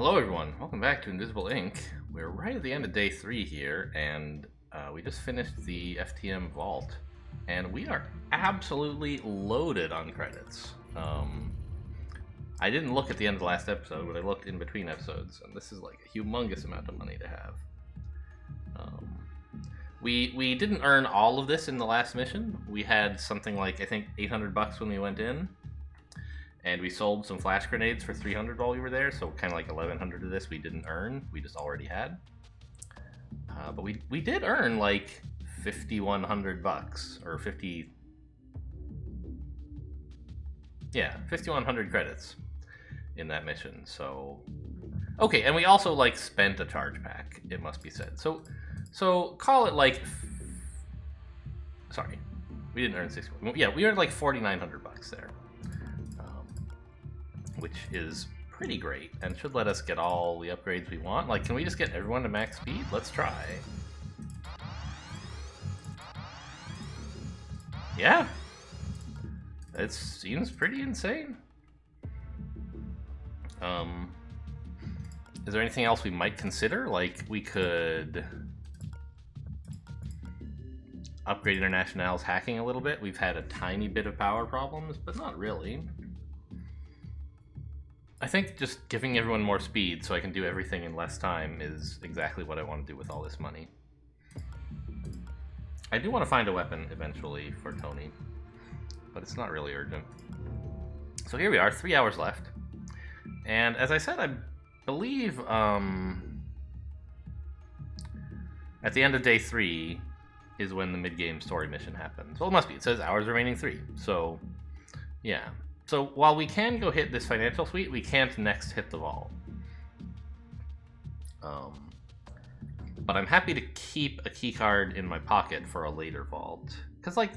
Hello everyone, welcome back to Invisible Ink. We're right at the end of day 3 here, and we just finished the FTM vault, and we are absolutely loaded on credits. I didn't look at the end of the last episode, but I looked in between episodes, and this is like a humongous amount of money to have. We didn't earn all of this in the last mission. We had something like, I think, 800 bucks when we went in. And we sold some flash grenades for 300 while we were there, so kind of like 1100 of this we didn't earn, we just already had. But we did earn like 5100 bucks, or 5100 credits in that mission, so... Okay, and we also like spent a charge pack, it must be said. So call it like... Sorry, we didn't earn 61. Yeah, we earned like 4900 bucks there. Which is pretty great, and should let us get all the upgrades we want. Like, can we just get everyone to max speed? Let's try. Yeah. It seems pretty insane. Is there anything else we might consider? Like, we could upgrade International's hacking a little bit. We've had a tiny bit of power problems, but not really. I think just giving everyone more speed so I can do everything in less time is exactly what I want to do with all this money. I do want to find a weapon eventually for Tony, but it's not really urgent. So here we are, 3 hours left. And as I said, I believe at the end of day 3 is when the mid-game story mission happens. Well, it must be. It says hours remaining 3. So, yeah. So while we can go hit this financial suite, we can't next hit the vault. But I'm happy to keep a keycard in my pocket for a later vault. Because, like,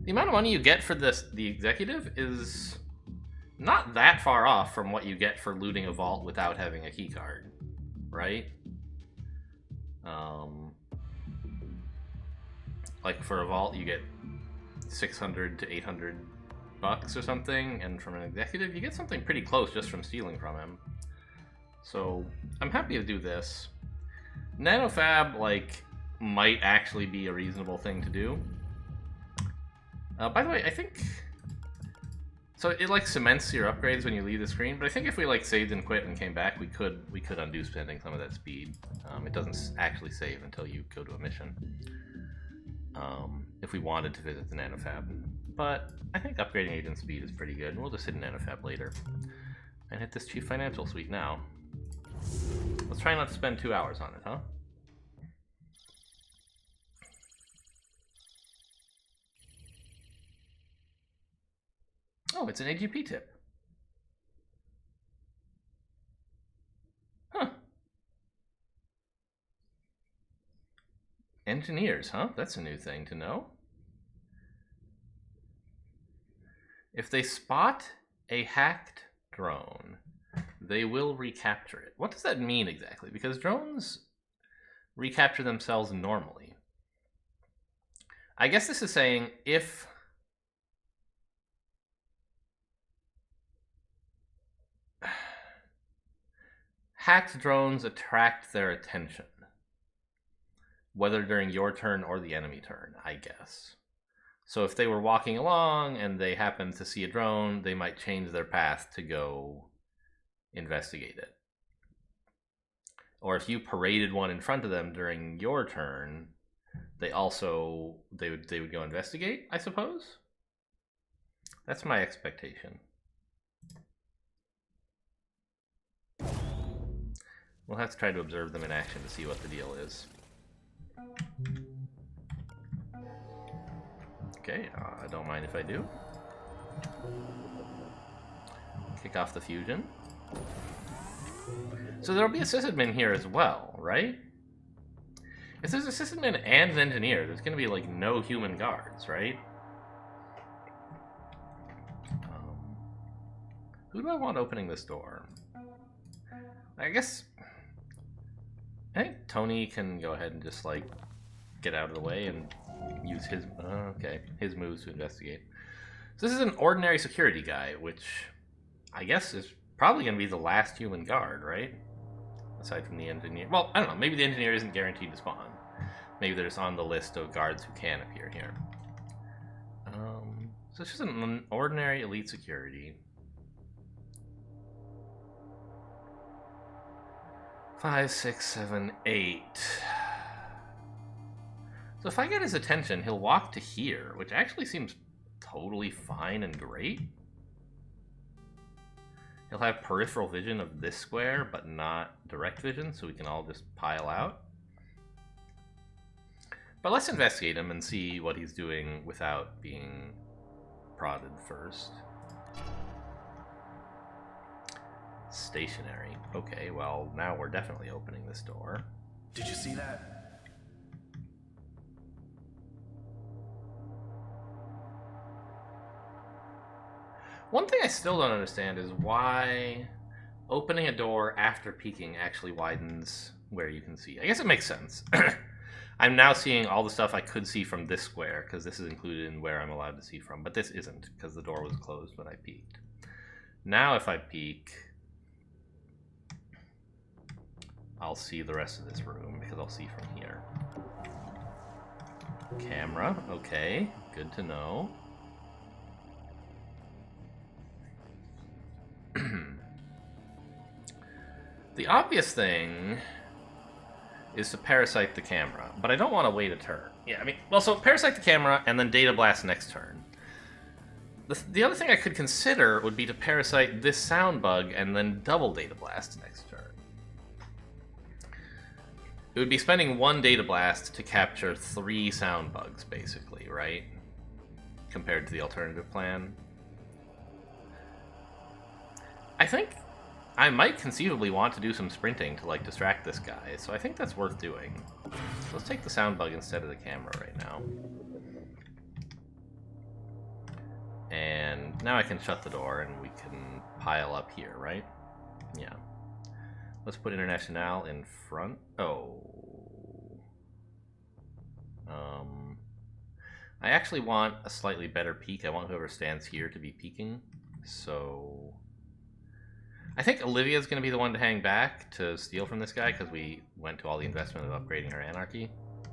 the amount of money you get for the executive is not that far off from what you get for looting a vault without having a keycard, right? Like, for a vault, you get 600 to 800 bucks or something, and from an executive you get something pretty close just from stealing from him. So I'm happy to do this. Nanofab, like, might actually be a reasonable thing to do. By the way, I think so it like cements your upgrades when you leave the screen, but I think if we like saved and quit and came back, we could undo spending some of that speed. It doesn't actually save until you go to a mission. If we wanted to visit the Nanofab. But I think upgrading agent speed is pretty good, and we'll just hit Nanofab later. And hit this chief financial suite now. Let's try not to spend 2 hours on it, huh? Oh, it's an AGP tip. Huh. Engineers, huh? That's a new thing to know. If they spot a hacked drone, they will recapture it. What does that mean exactly? Because drones recapture themselves normally. I guess this is saying if hacked drones attract their attention, whether during your turn or the enemy turn, I guess. So if they were walking along and they happened to see a drone, they might change their path to go investigate it. Or if you paraded one in front of them during your turn, they would go investigate, I suppose? That's my expectation. We'll have to try to observe them in action to see what the deal is. Okay, I don't mind if I do. Kick off the fusion. So there'll be a sysadmin here as well, right? If there's a sysadmin and an engineer, there's going to be, like, no human guards, right? Who do I want opening this door? I guess... I think Tony can go ahead and just, like, get out of the way and use his moves to investigate. So this is an ordinary security guy, which I guess is probably going to be the last human guard, right? Aside from the engineer. Well, I don't know. Maybe the engineer isn't guaranteed to spawn. Maybe they're just on the list of guards who can appear here. So it's just an ordinary elite security. 5, 6, 7, 8. So if I get his attention, he'll walk to here, which actually seems totally fine and great. He'll have peripheral vision of this square, but not direct vision, so we can all just pile out. But let's investigate him and see what he's doing without being prodded first. Stationary. Okay, well, now we're definitely opening this door. Did you see that? One thing I still don't understand is why opening a door after peeking actually widens where you can see. I guess it makes sense. I'm now seeing all the stuff I could see from this square, because this is included in where I'm allowed to see from, but this isn't, because the door was closed when I peeked. Now if I peek, I'll see the rest of this room, because I'll see from here. Camera, okay, good to know. The obvious thing is to parasite the camera, but I don't want to wait a turn. Yeah, I mean, well, so parasite the camera and then data blast next turn. The other thing I could consider would be to parasite this sound bug and then double data blast next turn. It would be spending 1 data blast to capture 3 sound bugs, basically, right? Compared to the alternative plan. I think I might conceivably want to do some sprinting to, like, distract this guy, so I think that's worth doing. So let's take the sound bug instead of the camera right now. And now I can shut the door and we can pile up here, right? Yeah. Let's put International in front. Oh. I actually want a slightly better peek. I want whoever stands here to be peeking, so I think Olivia's going to be the one to hang back to steal from this guy, because we went to all the investment of upgrading her anarchy.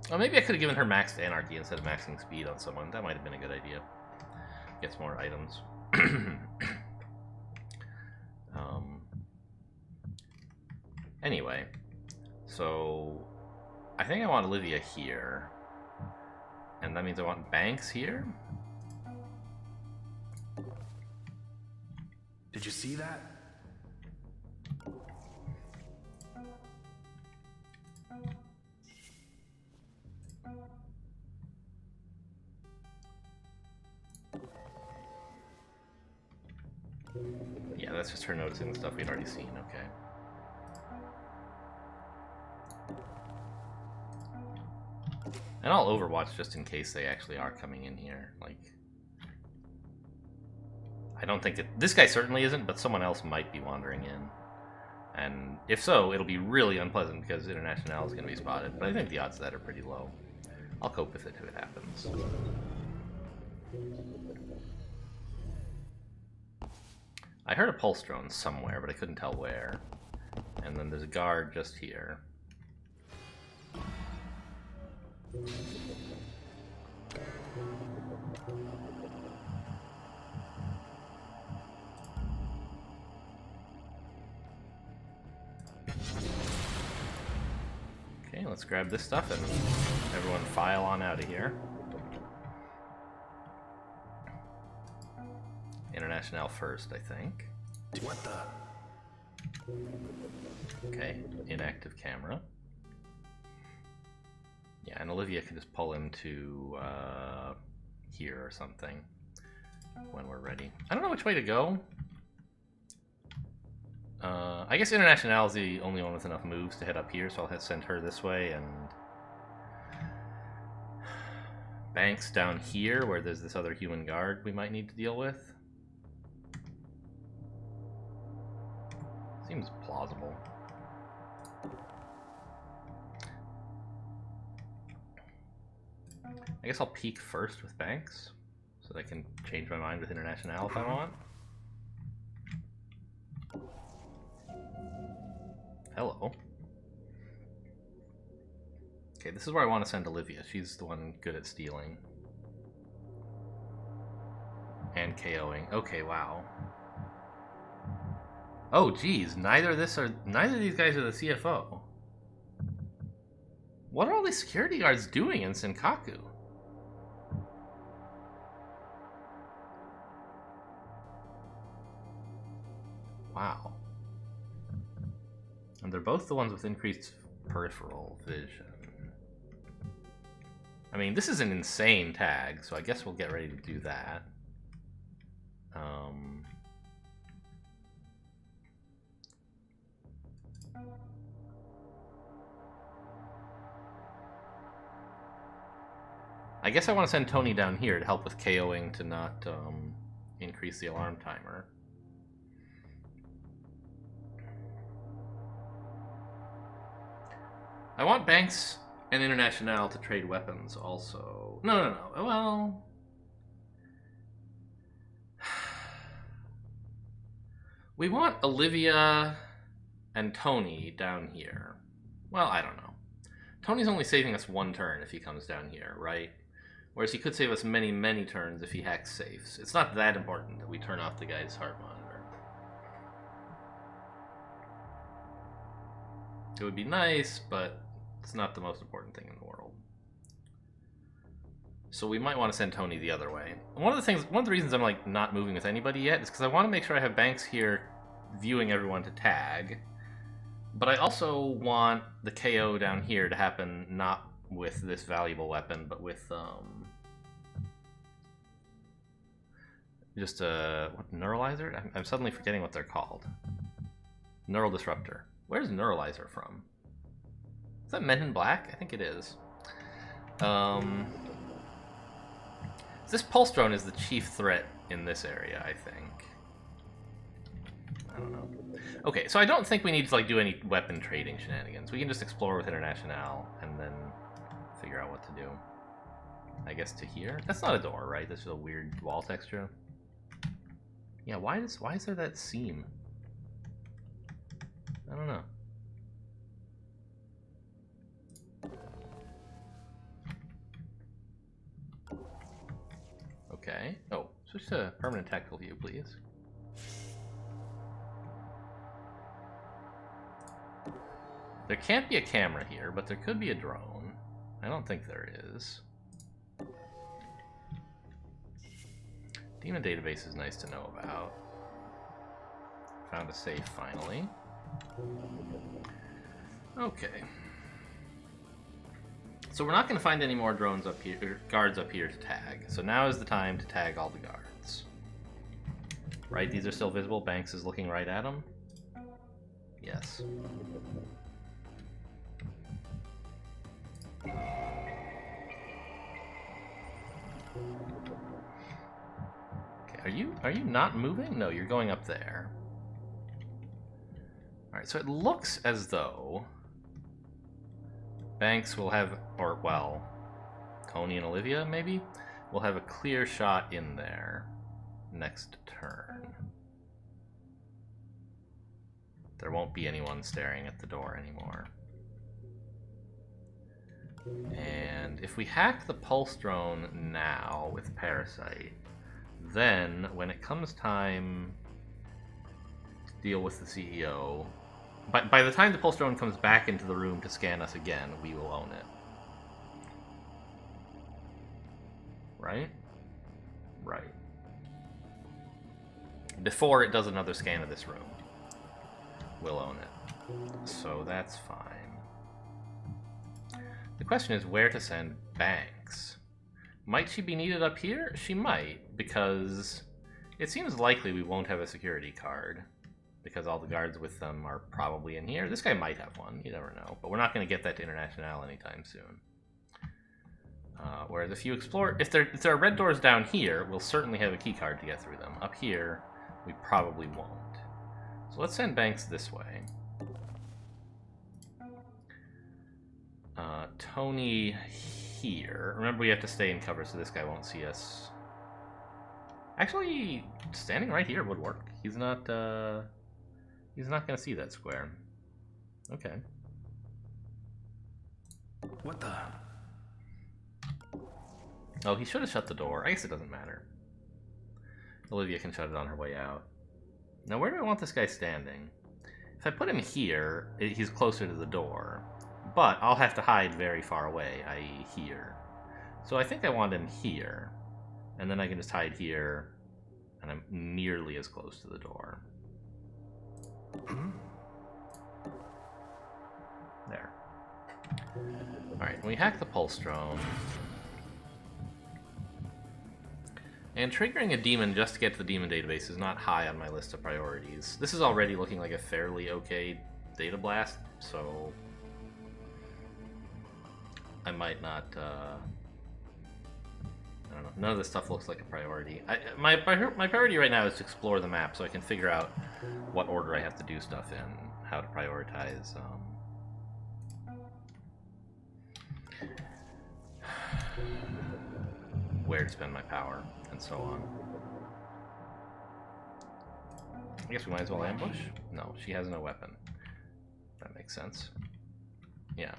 Well, maybe I could have given her maxed anarchy instead of maxing speed on someone. That might have been a good idea. Gets more items. Anyway, so I think I want Olivia here. And that means I want Banks here. Did you see that? Yeah, that's just her noticing the stuff we'd already seen, okay. And I'll overwatch just in case they actually are coming in here. Like, I don't think this guy certainly isn't, but someone else might be wandering in. And if so, it'll be really unpleasant because International is going to be spotted. But I think the odds of that are pretty low. I'll cope with it if it happens. I heard a pulse drone somewhere, but I couldn't tell where. And then there's a guard just here. Okay, let's grab this stuff and everyone file on out of here. International first, I think. What the? Okay, inactive camera. Yeah, and Olivia can just pull him to here or something when we're ready. I don't know which way to go. I guess International is the only one with enough moves to head up here, so I'll send her this way, and Banks down here where there's this other human guard we might need to deal with. Seems plausible. I guess I'll peek first with Banks, so that I can change my mind with International if I want. Hello. Okay, this is where I want to send Olivia. She's the one good at stealing. And KOing. Okay, wow. Oh, geez. Neither of these guys are the CFO. What are all these security guards doing in Senkaku? Wow. And they're both the ones with increased peripheral vision. I mean, this is an insane tag, so I guess we'll get ready to do that. I guess I want to send Tony down here to help with KOing to not increase the alarm timer. I want Banks and International to trade weapons also. No. Well... we want Olivia and Tony down here. Well, I don't know. Tony's only saving us one turn if he comes down here, right? Whereas he could save us many, many turns if he hacks safes. It's not that important that we turn off the guy's heart monitor. It would be nice, but it's not the most important thing in the world. So we might want to send Tony the other way. One of the reasons I'm like not moving with anybody yet is because I want to make sure I have Banks here viewing everyone to tag. But I also want the KO down here to happen not with this valuable weapon, but with just a neuralizer? I'm suddenly forgetting what they're called. Neural disruptor. Where's neuralizer from? Is that Men in Black? I think it is. This pulse drone is the chief threat in this area, I think. I don't know. Okay, so I don't think we need to like do any weapon trading shenanigans. We can just explore with International and then figure out what to do. I guess to here? That's not a door, right? That's just a weird wall texture. Yeah, why is there that seam? I don't know. Okay. Oh, switch to permanent tactical view, please. There can't be a camera here, but there could be a drone. I don't think there is. Demon database is nice to know about. Found a safe finally. Okay. So we're not going to find any more drones up here, guards up here to tag. So now is the time to tag all the guards. Right, these are still visible. Banks is looking right at them. Yes. Okay, are you not moving? No, you're going up there. Alright, so it looks as though Banks will have, or well, Tony and Olivia maybe, will have a clear shot in there next turn. There won't be anyone staring at the door anymore. And if we hack the pulse drone now with Parasite, then when it comes time to deal with the CEO, by the time the pulse drone comes back into the room to scan us again, we will own it. Right? Right. Before it does another scan of this room, we'll own it. So that's fine. The question is where to send Banks. Might she be needed up here? She might, because it seems likely we won't have a security card, because all the guards with them are probably in here. This guy might have one, you never know, but we're not going to get that to International anytime soon. Whereas if you explore, if there are red doors down here, we'll certainly have a key card to get through them. Up here, we probably won't. So let's send Banks this way. Tony here. Remember, we have to stay in cover so this guy won't see us. Actually, standing right here would work. He's not going to see that square. Okay. What the? Oh, he should have shut the door. I guess it doesn't matter. Olivia can shut it on her way out. Now, where do I want this guy standing? If I put him here, he's closer to the door. But I'll have to hide very far away, i.e. here. So I think I want him here. And then I can just hide here, and I'm nearly as close to the door. There. Alright, we hack the pulse drone. And triggering a demon just to get to the demon database is not high on my list of priorities. This is already looking like a fairly okay data blast, so I might not, I don't know, none of this stuff looks like a priority. My priority right now is to explore the map so I can figure out what order I have to do stuff in, how to prioritize, where to spend my power, and so on. I guess we might as well ambush? No, she has no weapon. That makes sense. Yeah.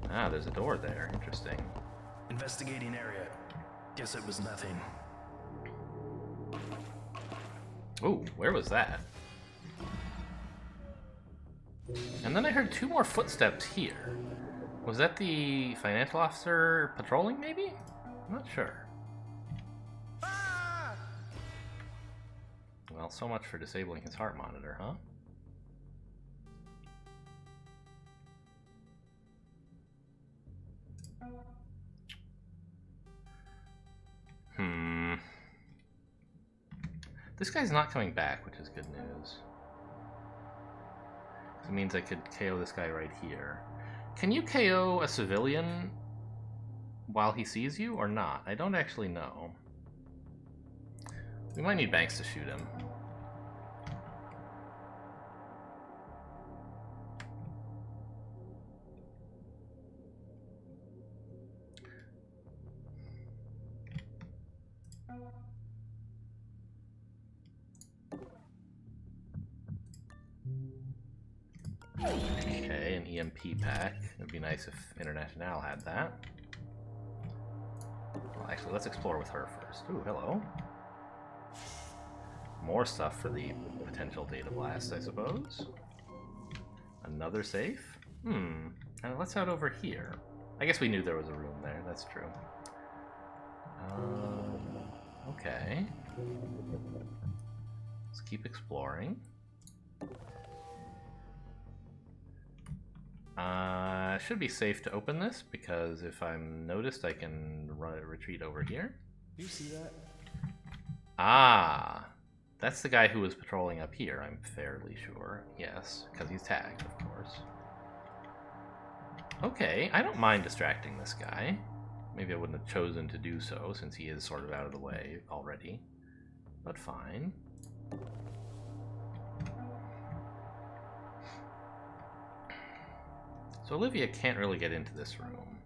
Ah, there's a door there. Interesting. Investigating area. Guess it was nothing. Ooh, where was that? And then I heard 2 more footsteps here. Was that the financial officer patrolling, maybe? I'm not sure. Well, so much for disabling his heart monitor, huh? This guy's not coming back, which is good news. It means I could KO this guy right here. Can you KO a civilian while he sees you or not? I don't actually know. We might need Banks to shoot him. Okay, an EMP pack. It'd be nice if International had that. Well, actually, let's explore with her first. Ooh, hello. More stuff for the potential data blast, I suppose. Another safe? And let's head over here. I guess we knew there was a room there, that's true. Okay. Let's keep exploring. Should be safe to open this, because if I'm noticed, I can retreat over here. You see that? Ah, that's the guy who was patrolling up here, I'm fairly sure. Yes, because he's tagged, of course. Okay, I don't mind distracting this guy. Maybe I wouldn't have chosen to do so, since he is sort of out of the way already. But fine. So Olivia can't really get into this room.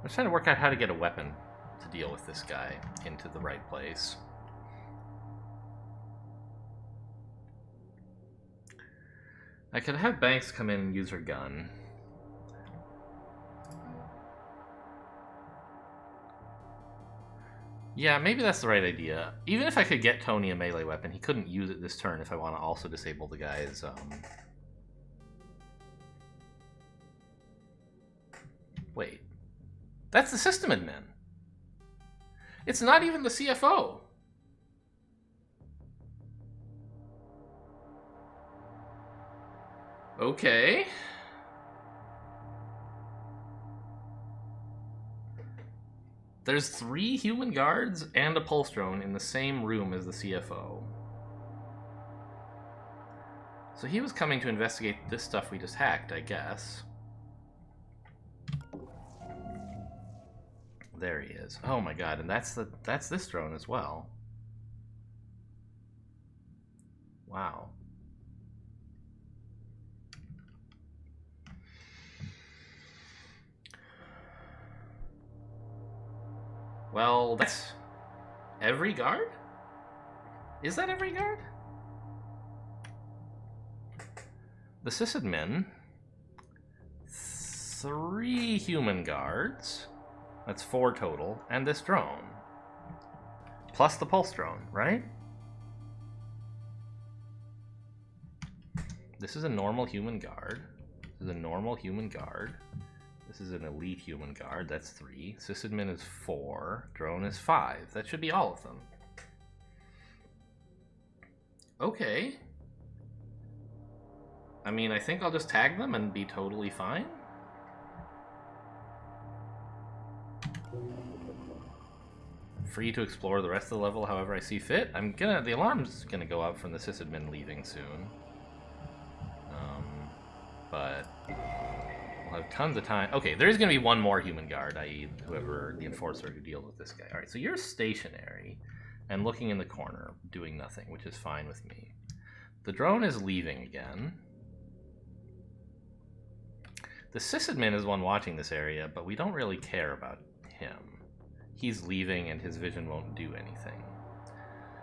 I'm trying to work out how to get a weapon to deal with this guy into the right place. I could have Banks come in and use her gun. Yeah, maybe that's the right idea. Even if I could get Tony a melee weapon, he couldn't use it this turn if I want to also disable the guy's, Wait. That's the system admin. It's not even the CFO. Okay. There's 3 human guards and a pulse drone in the same room as the CFO. So he was coming to investigate this stuff we just hacked, I guess. There he is. Oh my god, and that's this drone as well. Wow. Well, that's every guard? Is that every guard? The sysadmin. 3 human guards. That's 4 total. And this drone. Plus the pulse drone, right? This is a normal human guard. This is a normal human guard. This is an elite human guard. That's 3. Sysadmin is 4. Drone is 5. That should be all of them. Okay. I mean, I think I'll just tag them and be totally fine. Free to explore the rest of the level however I see fit. The alarm's gonna go up from the sysadmin leaving soon. But we'll have tons of time. Okay, there is gonna be one more human guard, i.e. whoever, the enforcer who deals with this guy. Alright, so you're stationary and looking in the corner, doing nothing, which is fine with me. The drone is leaving again. The sysadmin is one watching this area, but we don't really care about him. He's leaving and his vision won't do anything.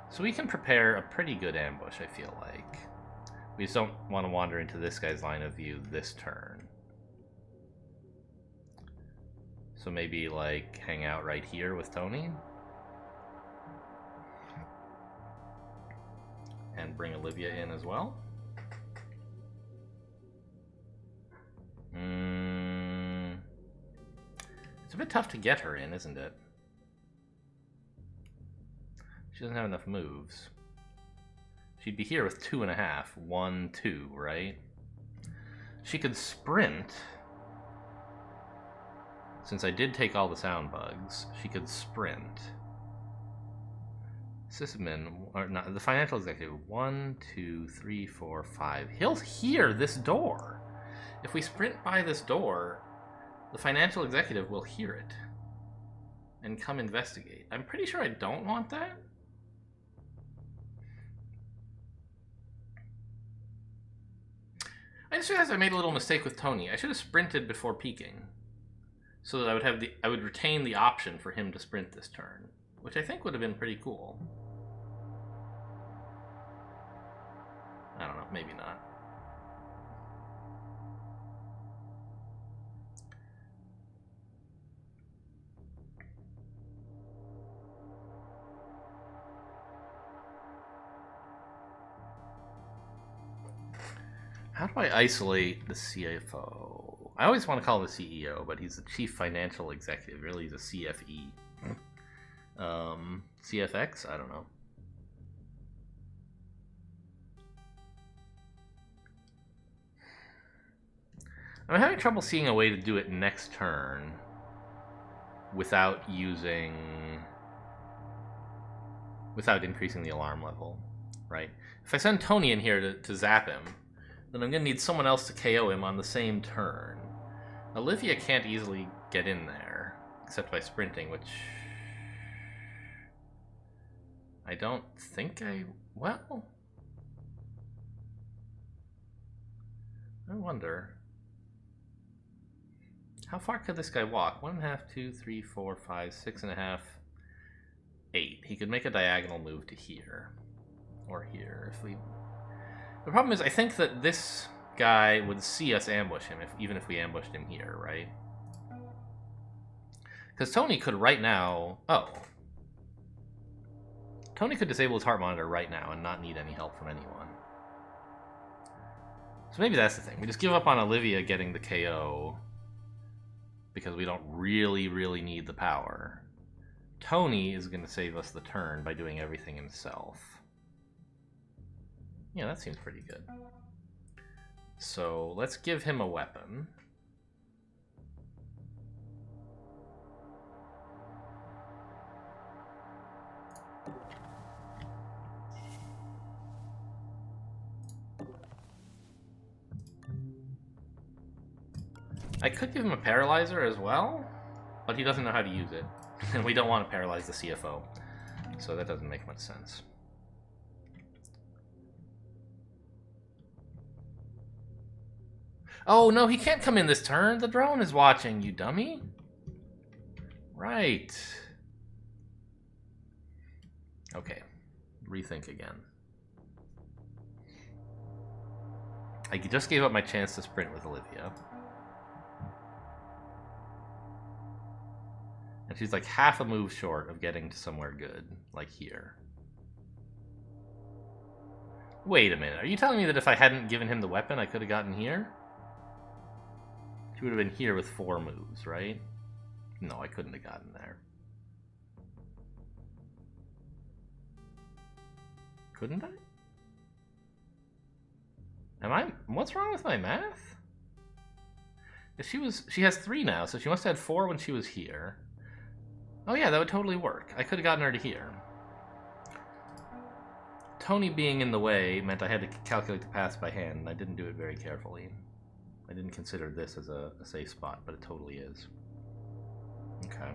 So we can prepare a pretty good ambush, I feel like. We just don't want to wander into this guy's line of view this turn. So maybe, like, hang out right here with Tony. And bring Olivia in as well. It's a bit tough to get her in, isn't it? She doesn't have enough moves. She'd be here with 2.5. 1, 2, right? She could sprint. Since I did take all the sound bugs, she could sprint. Sysadmin, or not, the financial executive. 1, 2, 3, 4, 5. He'll hear this door. If we sprint by this door, the financial executive will hear it and come investigate. I'm pretty sure I don't want that. I just realized I made a little mistake with Tony. I should have sprinted before peeking, so that I would retain the option for him to sprint this turn, which I think would have been pretty cool. I don't know, maybe not. How do I isolate the CFO? I always want to call him the CEO, but he's the Chief Financial Executive. Really, he's a CFE. CFX? I don't know. I'm having trouble seeing a way to do it next turn without increasing the alarm level, right? If I send Tony in here to zap him, then I'm going to need someone else to KO him on the same turn. Olivia can't easily get in there, except by sprinting, which I don't think well, I wonder. How far could this guy walk? 1.5, 2, 3, 4, 5, 6.5, 8. He could make a diagonal move to here. Or here, if we... The problem is, I think that this guy would see us ambush him, even if we ambushed him here, right? Because Tony could right now... Oh. Tony could disable his heart monitor right now and not need any help from anyone. So maybe that's the thing. We just give up on Olivia getting the KO because we don't really, really need the power. Tony is going to save us the turn by doing everything himself. Yeah, that seems pretty good. So let's give him a weapon. I could give him a paralyzer as well, but he doesn't know how to use it. And we don't want to paralyze the CFO. So that doesn't make much sense. Oh, no, he can't come in this turn. The drone is watching, you dummy. Right. Okay. Rethink again. I just gave up my chance to sprint with Olivia. And she's like half a move short of getting to somewhere good, like here. Wait a minute, are you telling me that if I hadn't given him the weapon, I could have gotten here? She would have been here with 4 moves, right? No, I couldn't have gotten there. Couldn't I? What's wrong with my math? If she has 3 now, so she must have had 4 when she was here. Oh yeah, that would totally work. I could have gotten her to here. Tony being in the way meant I had to calculate the paths by hand, and I didn't do it very carefully. I didn't consider this as a safe spot, but it totally is. Okay.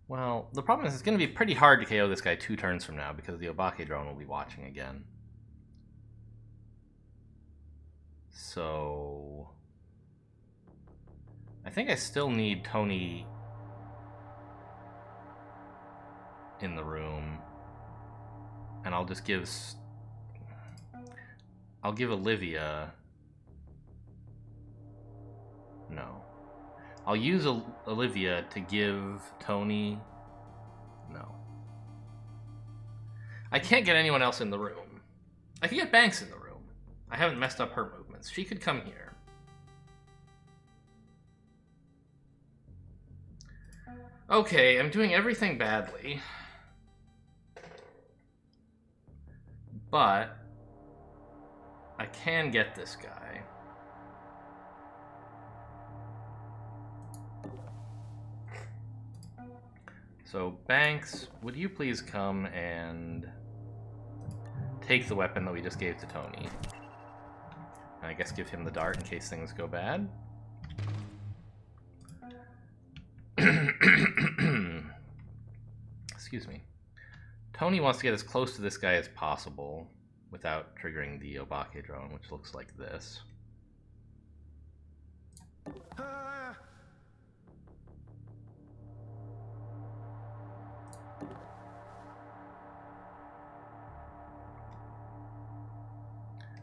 Well, the problem is it's going to be pretty hard to KO this guy 2 turns from now because the Obake drone will be watching again. So I think I still need Tony in the room, and I'll give Olivia. No. I'll use Olivia to give Tony. No. I can't get anyone else in the room. I can get Banks in the room. I haven't messed up her movements. She could come here. Okay, I'm doing everything badly. But I can get this guy. So, Banks, would you please come and take the weapon that we just gave to Tony? And I guess give him the dart in case things go bad. Excuse me. Tony wants to get as close to this guy as possible without triggering the Obake drone, which looks like this.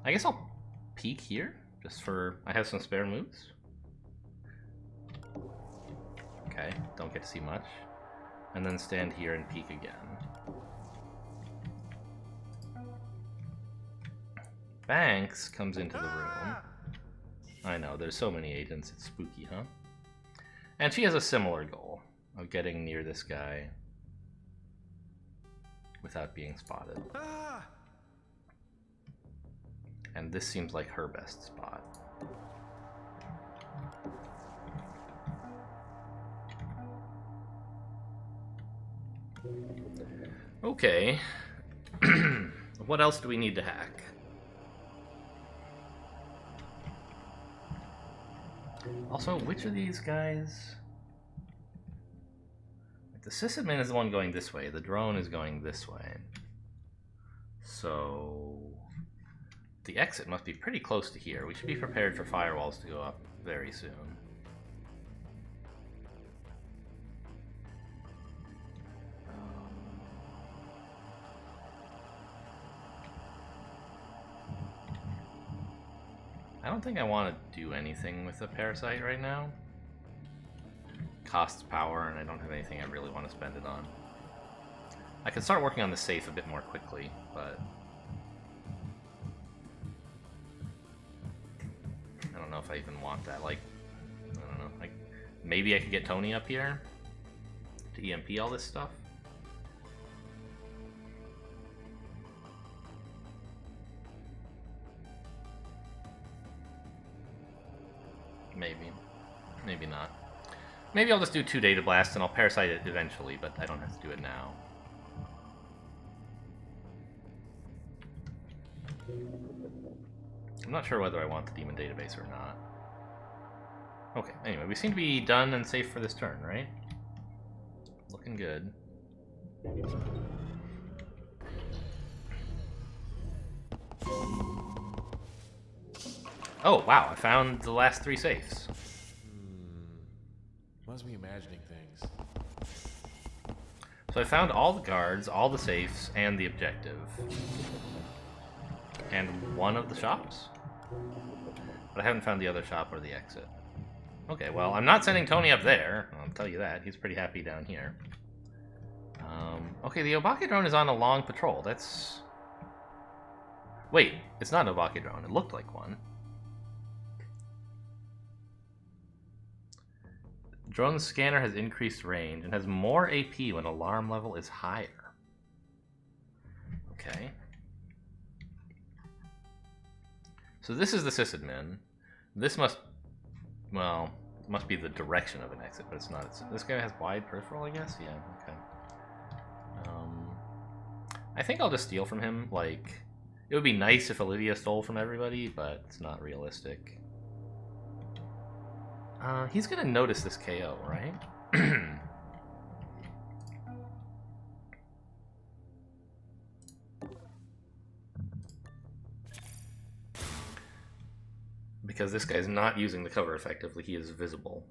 I guess I'll peek here, just for... I have some spare moves. Okay, don't get to see much. And then stand here and peek again. Banks comes into the room. I know, there's so many agents, it's spooky, huh? And she has a similar goal of getting near this guy without being spotted. And this seems like her best spot. Okay. What else do we need to hack? Also, which of these guys... The sysadmin is the one going this way. The drone is going this way. So... the exit must be pretty close to here. We should be prepared for firewalls to go up very soon. I don't think I want to do anything with the parasite right now. Costs power, and I don't have anything I really want to spend it on. I can start working on the safe a bit more quickly, but... I don't know if I even want that. Like, I don't know. Like, maybe I could get Tony up here to EMP all this stuff. Maybe. Maybe not. Maybe I'll just do 2 data blasts and I'll parasite it eventually, but I don't have to do it now. I'm not sure whether I want the demon database or not. Okay, anyway, we seem to be done and safe for this turn, right? Looking good. Oh, wow, I found the last 3 safes. Must be imagining things. So I found all the guards, all the safes, and the objective. And one of the shops? But I haven't found the other shop or the exit. Okay, well, I'm not sending Tony up there. I'll tell you that. He's pretty happy down here. Okay, the Obake drone is on a long patrol. That's... Wait, it's not an Obake drone. It looked like one. Drone scanner has increased range and has more AP when alarm level is higher. Okay. So this is the sysadmin. This must... Well, it must be the direction of an exit, but it's not. This guy has wide peripheral, I guess? Yeah, okay. I think I'll just steal from him. Like, it would be nice if Olivia stole from everybody, but it's not realistic. He's gonna notice this KO, right? Because this guy's not using the cover effectively, he is visible.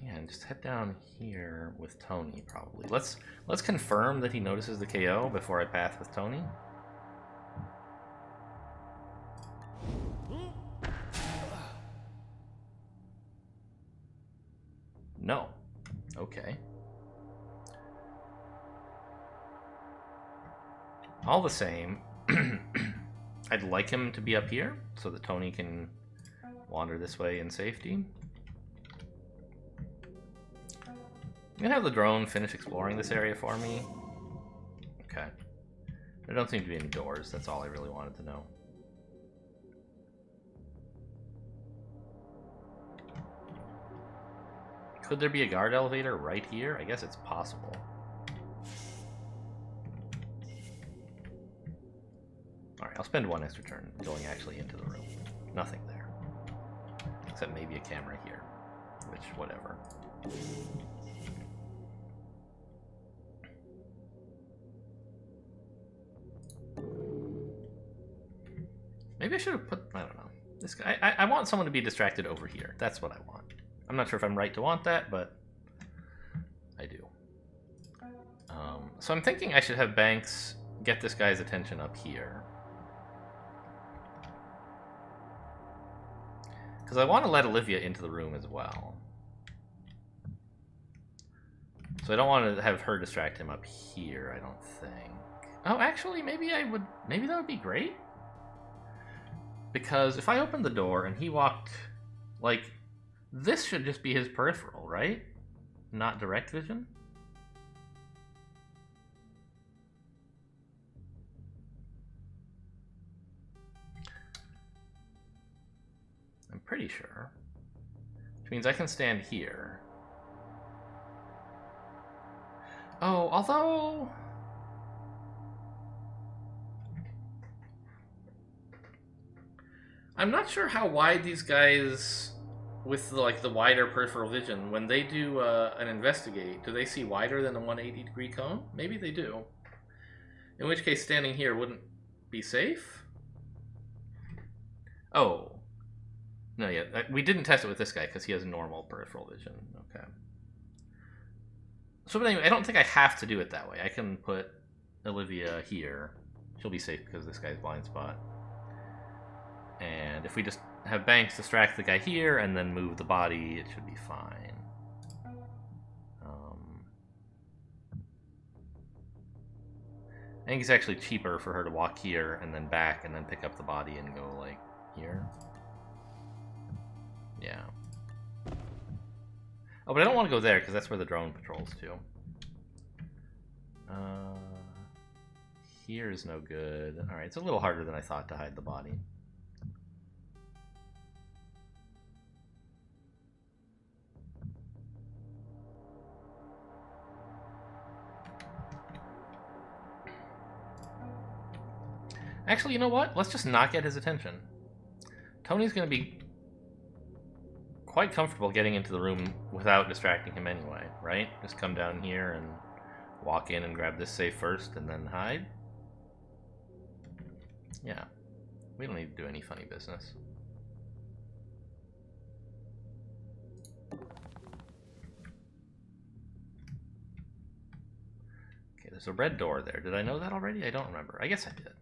Yeah, and just head down here with Tony, probably. Let's confirm that he notices the KO before I path with Tony. No. Okay. All the same, I'd like him to be up here so that Tony can wander this way in safety. I'm gonna have the drone finish exploring this area for me. Okay. There don't seem to be any doors, that's all I really wanted to know. Could there be a guard elevator right here? I guess it's possible. Alright, I'll spend 1 extra turn going actually into the room. Nothing there. Except maybe a camera here. Which, whatever. Maybe I should have put... I don't know. This guy, I want someone to be distracted over here. That's what I want. I'm not sure if I'm right to want that, but I do. So I'm thinking I should have Banks get this guy's attention up here. Because I want to let Olivia into the room as well. So I don't want to have her distract him up here, I don't think. Oh, actually, maybe I would... Maybe that would be great? Because if I opened the door and he walked... Like, this should just be his peripheral, right? Not direct vision? I'm pretty sure. Which means I can stand here. Oh, although... I'm not sure how wide these guys, with like the wider peripheral vision, when they do an investigate, do they see wider than a 180-degree cone? Maybe they do. In which case, standing here wouldn't be safe? Oh. No, yeah, we didn't test it with this guy because he has normal peripheral vision. Okay. So, but anyway, I don't think I have to do it that way. I can put Olivia here. She'll be safe because this guy's blind spot. And if we just have Banks distract the guy here and then move the body, it should be fine. I think it's actually cheaper for her to walk here and then back and then pick up the body and go, like, here. Yeah. Oh, but I don't want to go there because that's where the drone patrols to. Here is no good. Alright, it's a little harder than I thought to hide the body. Actually, you know what? Let's just not get his attention. Tony's going to be quite comfortable getting into the room without distracting him anyway, right? Just come down here and walk in and grab this safe first and then hide. Yeah. We don't need to do any funny business. Okay, there's a red door there. Did I know that already? I don't remember. I guess I did.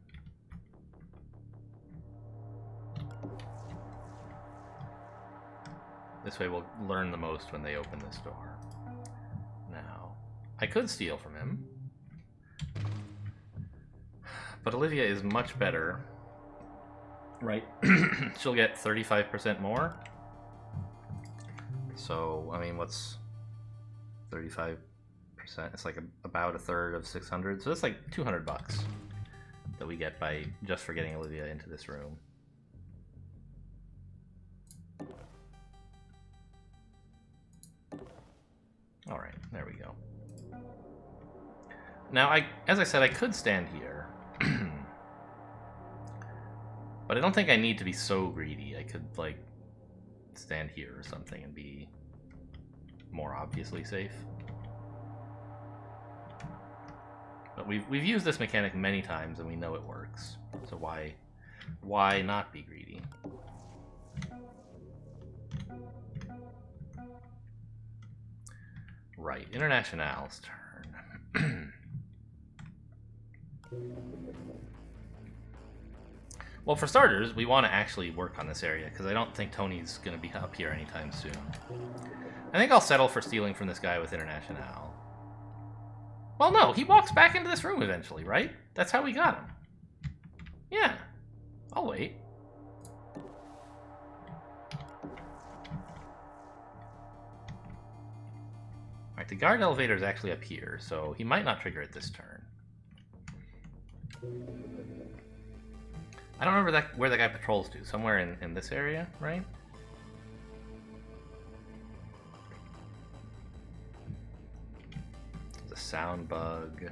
This way we'll learn the most when they open this door. Now, I could steal from him. But Olivia is much better. Right? She'll get 35% more. So, I mean, what's 35%? It's like about a third of 600. So that's like 200 bucks that we get by just for getting Olivia into this room. All right, there we go. Now, as I said, I could stand here. But I don't think I need to be so greedy. I could, like, stand here or something and be more obviously safe. But we've used this mechanic many times and we know it works. So why not be greedy? Right, International's turn. Well, for starters, we want to actually work on this area, because I don't think Tony's going to be up here anytime soon. I think I'll settle for stealing from this guy with International. Well, no, he walks back into this room eventually, right? That's how we got him. Yeah, I'll wait. Alright, the guard elevator is actually up here, so he might not trigger it this turn. I don't remember where that guy patrols to. Somewhere in this area, right? The sound bug.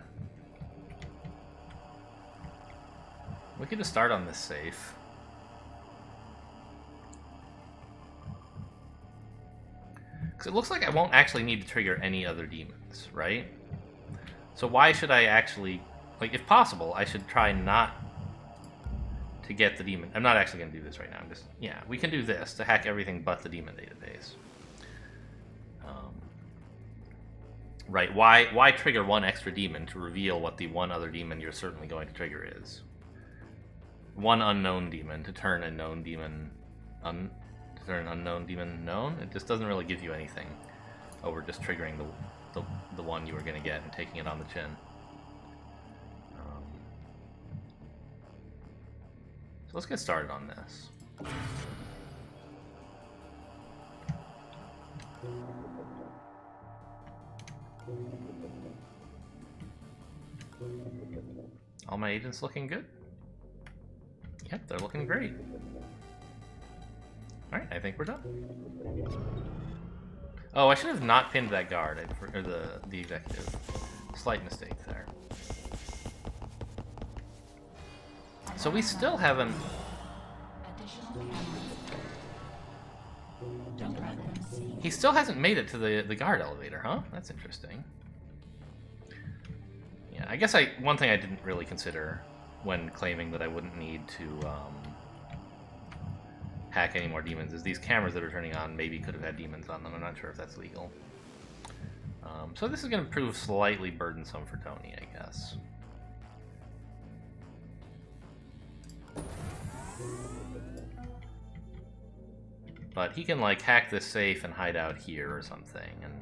We could just start on this safe. Because it looks like I won't actually need to trigger any other demons, right? So why should I actually... Like, if possible, I should try not to get the demon. I'm not actually going to do this right now. I'm just... Yeah, we can do this to hack everything but the demon database. Right, why trigger one extra demon to reveal what the one other demon you're certainly going to trigger is? One unknown demon to turn a known demon... to turn an unknown demon known? It just doesn't really give you anything over just triggering the one you were going to get and taking it on the chin. So let's get started on this. All my agents looking good? Yep, they're looking great. Alright, I think we're done. Oh, I should have not pinned that guard, or the executive. Slight mistake there. So we still haven't... He still hasn't made it to the guard elevator, huh? That's interesting. Yeah, I guess one thing I didn't really consider when claiming that I wouldn't need to hack any more demons is these cameras that are turning on maybe could have had demons on them. I'm not sure if that's legal. So this is going to prove slightly burdensome for Tony, I guess. But he can, like, hack this safe and hide out here or something, and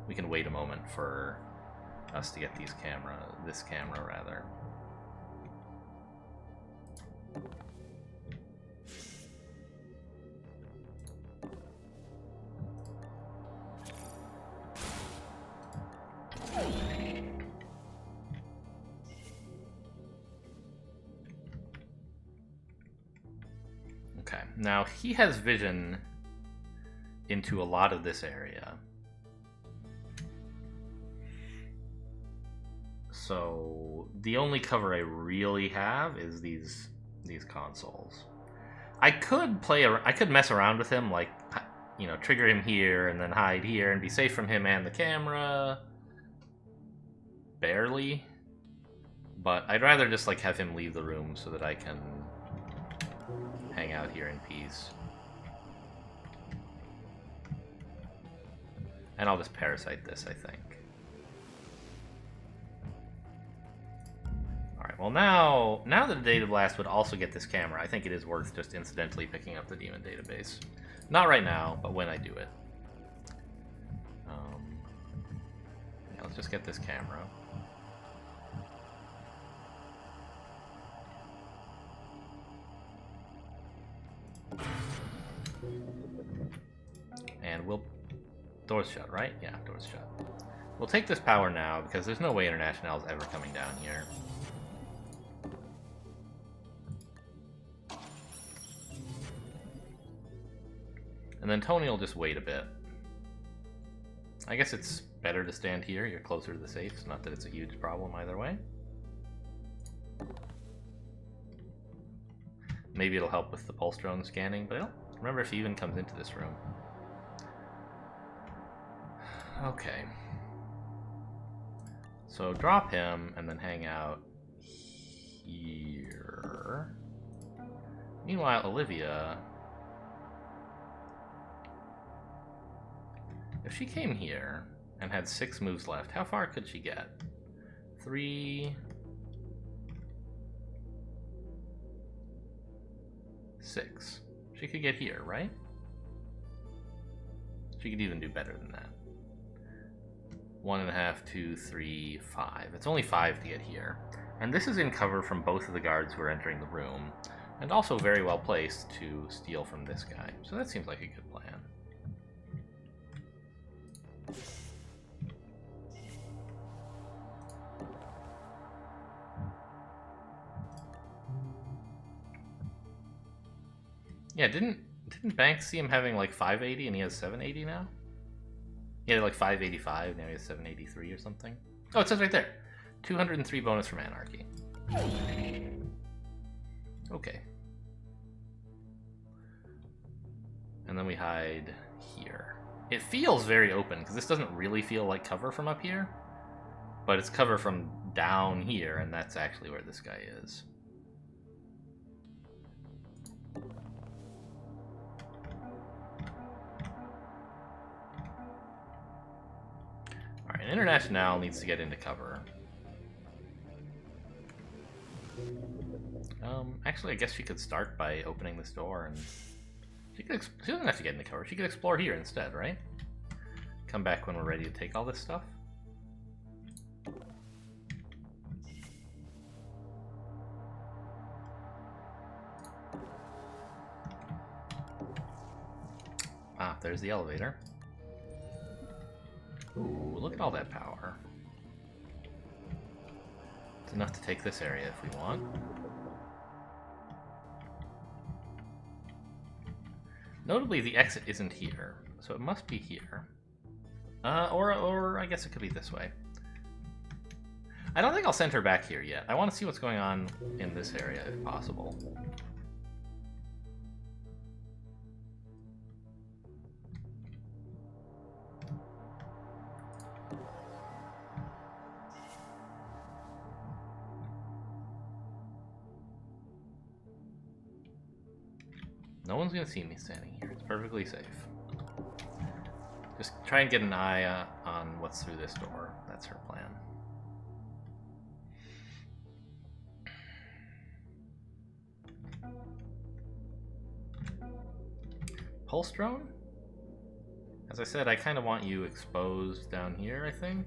we can wait a moment for us to get this camera, rather. Okay, now he has vision into a lot of this area. So the only cover I really have is these these consoles. I could mess around with him, like, you know, trigger him here and then hide here and be safe from him and the camera. Barely. But I'd rather just, like, have him leave the room so that I can hang out here in peace. And I'll just parasite this, I think. Alright, well now that a Data Blast would also get this camera, I think it is worth just incidentally picking up the Demon Database. Not right now, but when I do it. Yeah, let's just get this camera. And we'll... Door's shut, right? Yeah, door's shut. We'll take this power now, because there's no way International is ever coming down here. And then Tony will just wait a bit. I guess it's better to stand here. You're closer to the safes. Not that it's a huge problem either way. Maybe it'll help with the pulse drone scanning, but I don't remember if he even comes into this room. Okay. So drop him and then hang out here. Meanwhile, Olivia... If she came here and had 6 moves left, how far could she get? 3... 6. She could get here, right? She could even do better than that. 1.5, 2, 3, 5. It's only 5 to get here. And this is in cover from both of the guards who are entering the room, and also very well placed to steal from this guy. So that seems like a good plan. Yeah, didn't Banks see him having like 580 and he has 780 now? He had like 585, now he has 783 or something. Oh, it says right there. 203 bonus from Anarchy. Okay. And then we hide here. It feels very open, because this doesn't really feel like cover from up here. But it's cover from down here, and that's actually where this guy is. Alright, International needs to get into cover. Actually, I guess she could start by opening this door, and she doesn't have to get into cover. She could explore here instead, right? Come back when we're ready to take all this stuff. Ah, there's the elevator. Ooh, look at all that power. It's enough to take this area if we want. Notably, the exit isn't here, so it must be here. Or I guess it could be this way. I don't think I'll send her back here yet. I want to see what's going on in this area, if possible. No one's gonna see me standing here. It's perfectly safe. Just try and get an eye on what's through this door. That's her plan. Pulse drone? As I said, I kind of want you exposed down here, I think.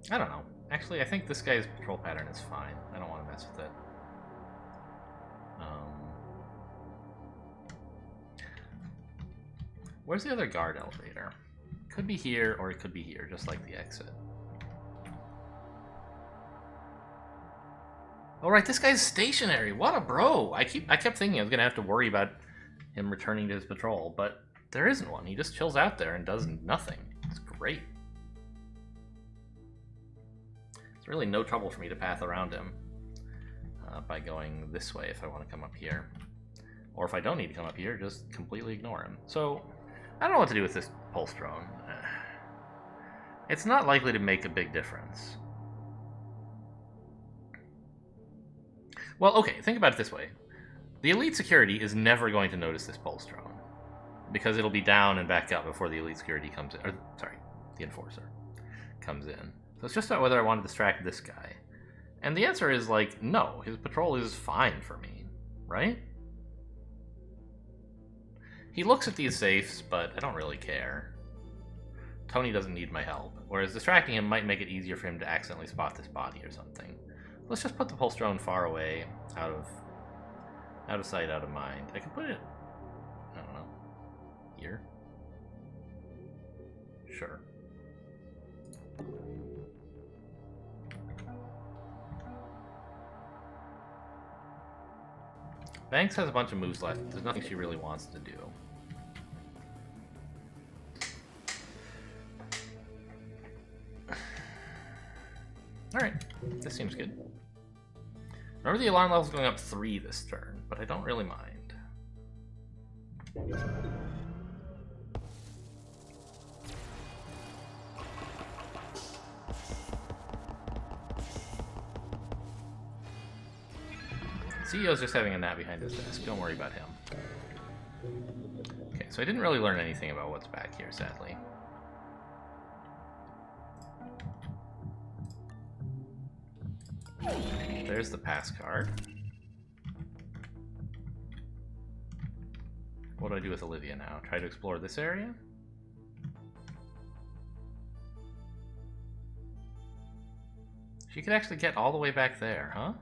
I don't know. Actually, I think this guy's patrol pattern is fine. I don't want to mess with it. Where's the other guard elevator? Could be here, or it could be here, just like the exit. All right, this guy's stationary. What a bro! I kept thinking I was gonna have to worry about him returning to his patrol, but there isn't one. He just chills out there and does nothing. It's great. It's really no trouble for me to path around him by going this way if I want to come up here. Or if I don't need to come up here, just completely ignore him. So, I don't know what to do with this pulse drone. It's not likely to make a big difference. Well, okay, think about it this way. The elite security is never going to notice this pulse drone, because it'll be down and back up before the elite security comes in. Or, sorry, the enforcer comes in. So it's just about whether I want to distract this guy. And the answer is, like, no. His patrol is fine for me, right? He looks at these safes, but I don't really care. Tony doesn't need my help, whereas distracting him might make it easier for him to accidentally spot this body or something. Let's just put the pulse drone far away, out of sight, out of mind. I can put it, I don't know, here? Sure. Banks has a bunch of moves left. There's nothing she really wants to do. Alright, this seems good. Remember the alarm level's going up 3 this turn, but I don't really mind. CEO's just having a nap behind his desk. Don't worry about him. Okay, so I didn't really learn anything about what's back here, sadly. There's the pass card. What do I do with Olivia now? Try to explore this area? She could actually get all the way back there, huh?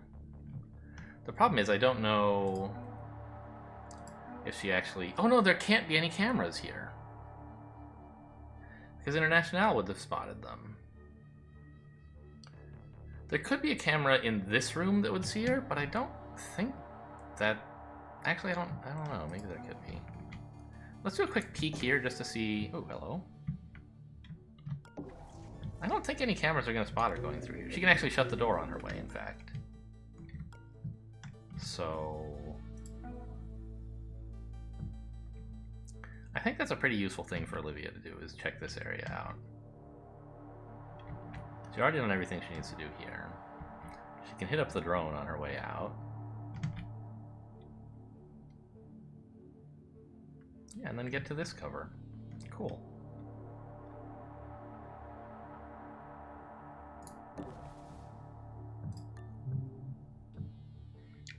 The problem is I don't know if she actually... Oh no, there can't be any cameras here. Because International would have spotted them. There could be a camera in this room that would see her, but I don't think that... Actually, I don't know. Maybe there could be. Let's do a quick peek here just to see... Oh, hello. I don't think any cameras are going to spot her going through here. She can actually shut the door on her way, in fact. So... I think that's a pretty useful thing for Olivia to do, is check this area out. She's already done everything she needs to do here. She can hit up the drone on her way out. Yeah, and then get to this cover. Cool.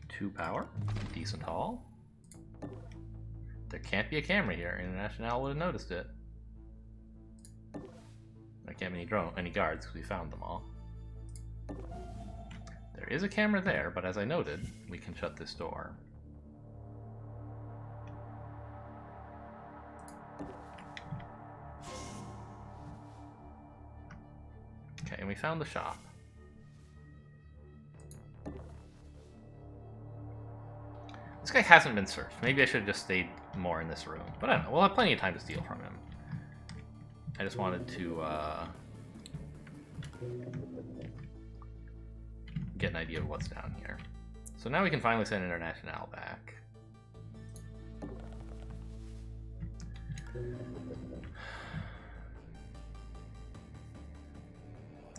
Two power, decent haul. There can't be a camera here. International would have noticed it. There can't be any guards because we found them all. There is a camera there, but as I noted, we can shut this door. Okay, and we found the shop. This guy hasn't been searched. Maybe I should have just stayed more in this room. But I don't know. We'll have plenty of time to steal from him. I just wanted to get an idea of what's down here. So now we can finally send International back.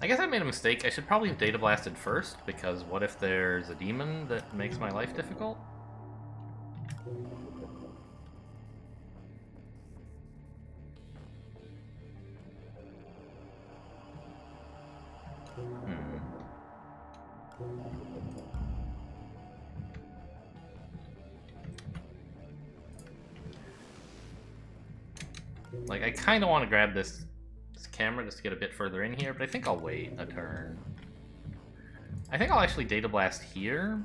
I guess I made a mistake. I should probably have data blasted first, because what if there's a demon that makes my life difficult? Like, I kind of want to grab this camera just to get a bit further in here, but I think I'll wait a turn. I think I'll actually data blast here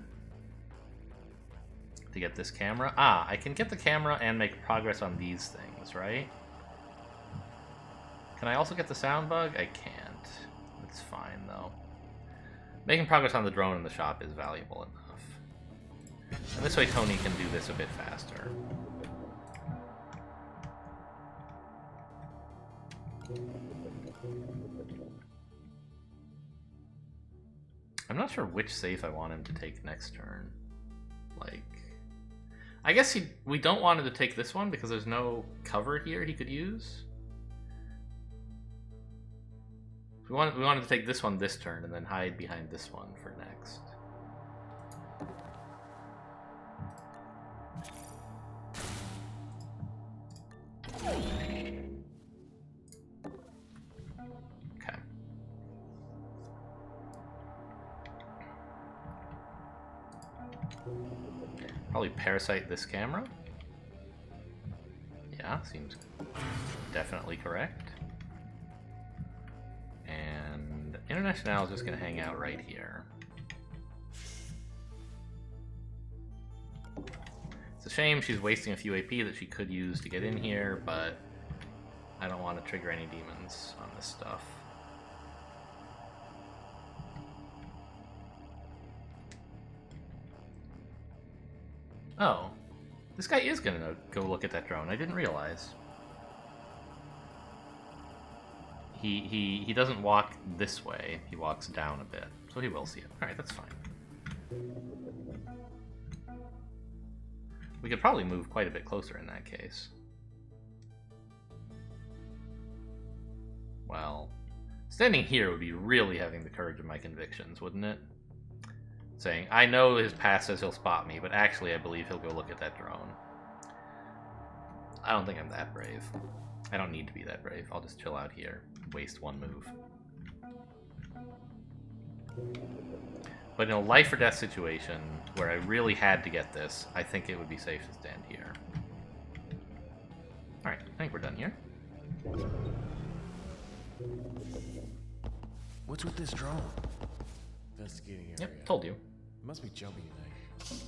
to get this camera. Ah, I can get the camera and make progress on these things, right? Can I also get the sound bug? I can't. It's fine, though. Making progress on the drone in the shop is valuable enough. And this way Tony can do this a bit faster. I'm not sure which safe I want him to take next turn. Like, I guess we don't want him to take this one because there's no cover here he could use. We wanted to take this one this turn and then hide behind this one for next. Okay. Probably parasite this camera. Yeah, seems definitely correct. And International is just going to hang out right here. It's a shame she's wasting a few AP that she could use to get in here, but I don't want to trigger any demons on this stuff. Oh, this guy is going to go look at that drone. I didn't realize. He doesn't walk this way. He walks down a bit, so he will see it. All right, that's fine. We could probably move quite a bit closer in that case. Well, standing here would be really having the courage of my convictions, wouldn't it? Saying, I know his past says he'll spot me, but actually I believe he'll go look at that drone. I don't think I'm that brave. I don't need to be that brave. I'll just chill out here. Waste one move. But in a life or death situation where I really had to get this, I think it would be safe to stand here. Alright, I think we're done here. What's with this drone? Investigating area. Yep, told you. It must be jumping tonight.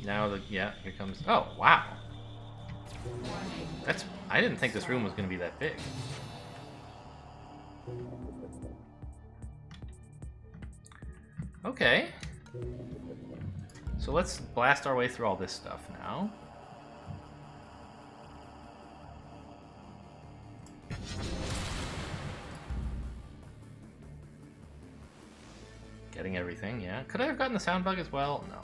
Now yeah, here comes. Oh wow, I didn't think this room was going to be that big. Okay, so let's blast our way through all this stuff now. Getting everything, yeah. Could I have gotten the sound bug as well? No.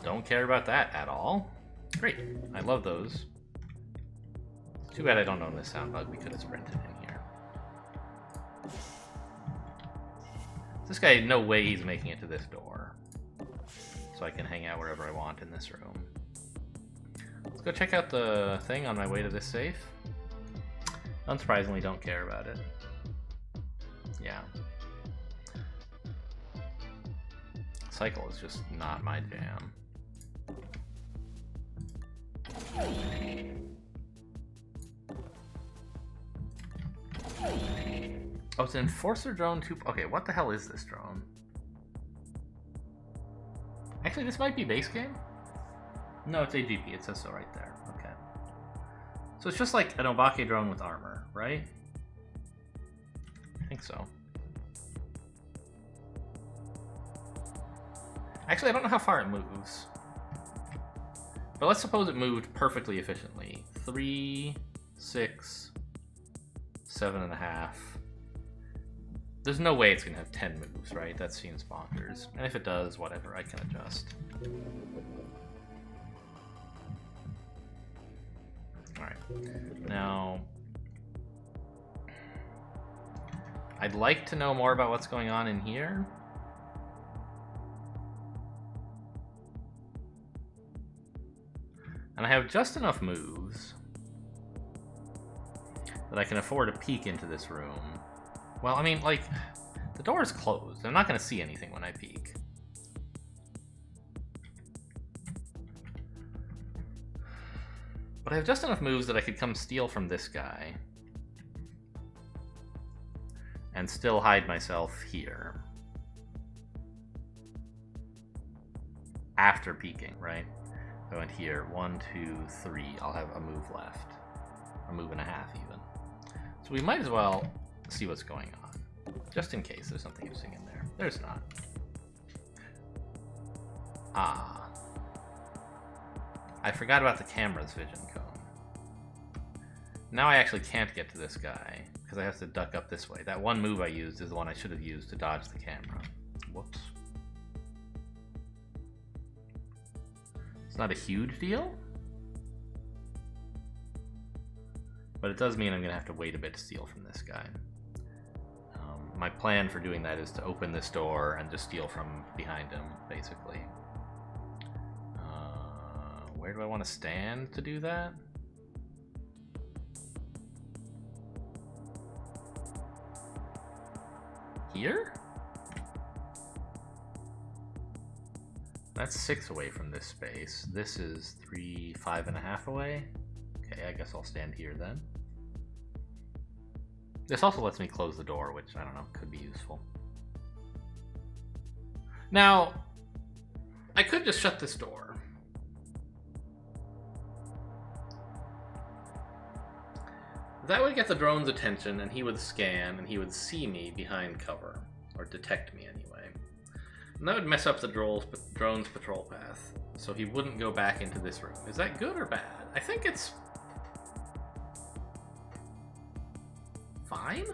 Don't care about that at all. Great. I love those. Too bad I don't own this sound bug. We could have sprinted in here. This guy, no way he's making it to this door. So I can hang out wherever I want in this room. Let's go check out the thing on my way to this safe. Unsurprisingly, don't care about it. Yeah. Cycle is just not my jam. Oh, it's an Enforcer drone 2. Okay, what the hell is this drone? Actually, this might be base game? No, it's AGP. It says so right there. Okay. So it's just like an Obake drone with armor, right? I think so. Actually, I don't know how far it moves. But let's suppose it moved perfectly efficiently. 3, 6, 7.5. There's no way it's going to have 10 moves, right? That seems bonkers. And if it does, whatever, I can adjust. Alright. Now, I'd like to know more about what's going on in here. And I have just enough moves that I can afford to peek into this room. Well, I mean, like, the door is closed. I'm not going to see anything when I peek. But I have just enough moves that I could come steal from this guy. And still hide myself here. After peeking, right? I went here, 1, 2, 3. I'll have a move left. A move and a half, even. So we might as well see what's going on. Just in case there's something interesting in there. There's not. Ah. I forgot about the camera's vision cone. Now I actually can't get to this guy, because I have to duck up this way. That one move I used is the one I should have used to dodge the camera. Whoops. It's not a huge deal, but it does mean I'm going to have to wait a bit to steal from this guy. My plan for doing that is to open this door and just steal from behind him, basically. Where do I want to stand to do that? Here? That's 6 away from this space. This is 3, 5.5 away. Okay, I guess I'll stand here then. This also lets me close the door, which, I don't know, could be useful. Now, I could just shut this door. That would get the drone's attention, and he would scan, and he would see me behind cover. Or detect me, anyway. And that would mess up the drone's patrol path, so he wouldn't go back into this room. Is that good or bad? I think it's fine?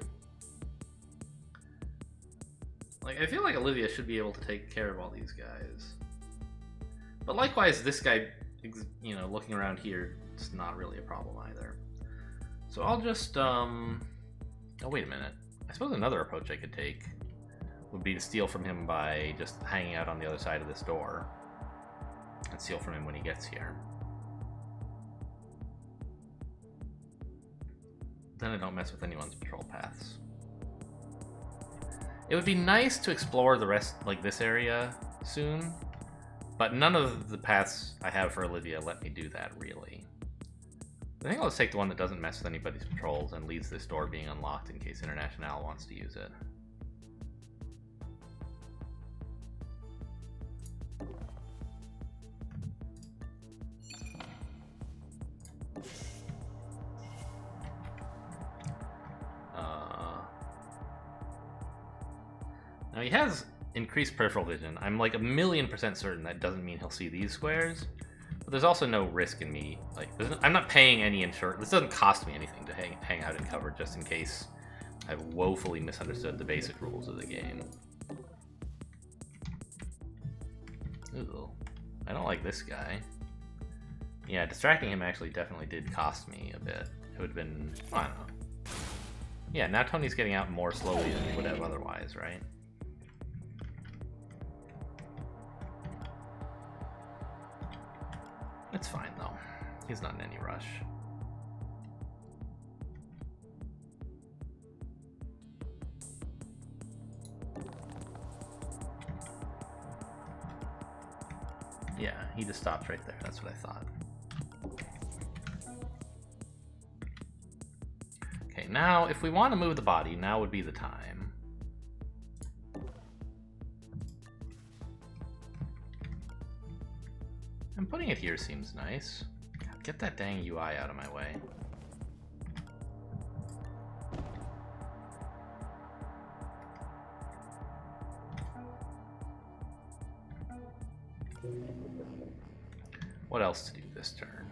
Like, I feel like Olivia should be able to take care of all these guys. But likewise, this guy, you know, looking around here, it's not really a problem either. So I'll just, oh, wait a minute. I suppose another approach I could take would be to steal from him by just hanging out on the other side of this door. And steal from him when he gets here. Then I don't mess with anyone's patrol paths. It would be nice to explore the rest, like this area, soon. But none of the paths I have for Olivia let me do that, really. I think I'll just take the one that doesn't mess with anybody's patrols and leaves this door being unlocked in case International wants to use it. Now he has increased peripheral vision. I'm like 1,000,000% certain that doesn't mean he'll see these squares. But there's also no risk in me. Like, I'm not paying any insurance. This doesn't cost me anything to hang out in cover just in case I've woefully misunderstood the basic rules of the game. Ooh, I don't like this guy. Yeah, distracting him actually definitely did cost me a bit. It would have been, I don't know. Yeah, now Tony's getting out more slowly than he would have otherwise, right? It's fine, though. He's not in any rush. Yeah, he just stopped right there. That's what I thought. Okay, now, if we want to move the body, now would be the time. And putting it here seems nice. God, get that dang UI out of my way. What else to do this turn?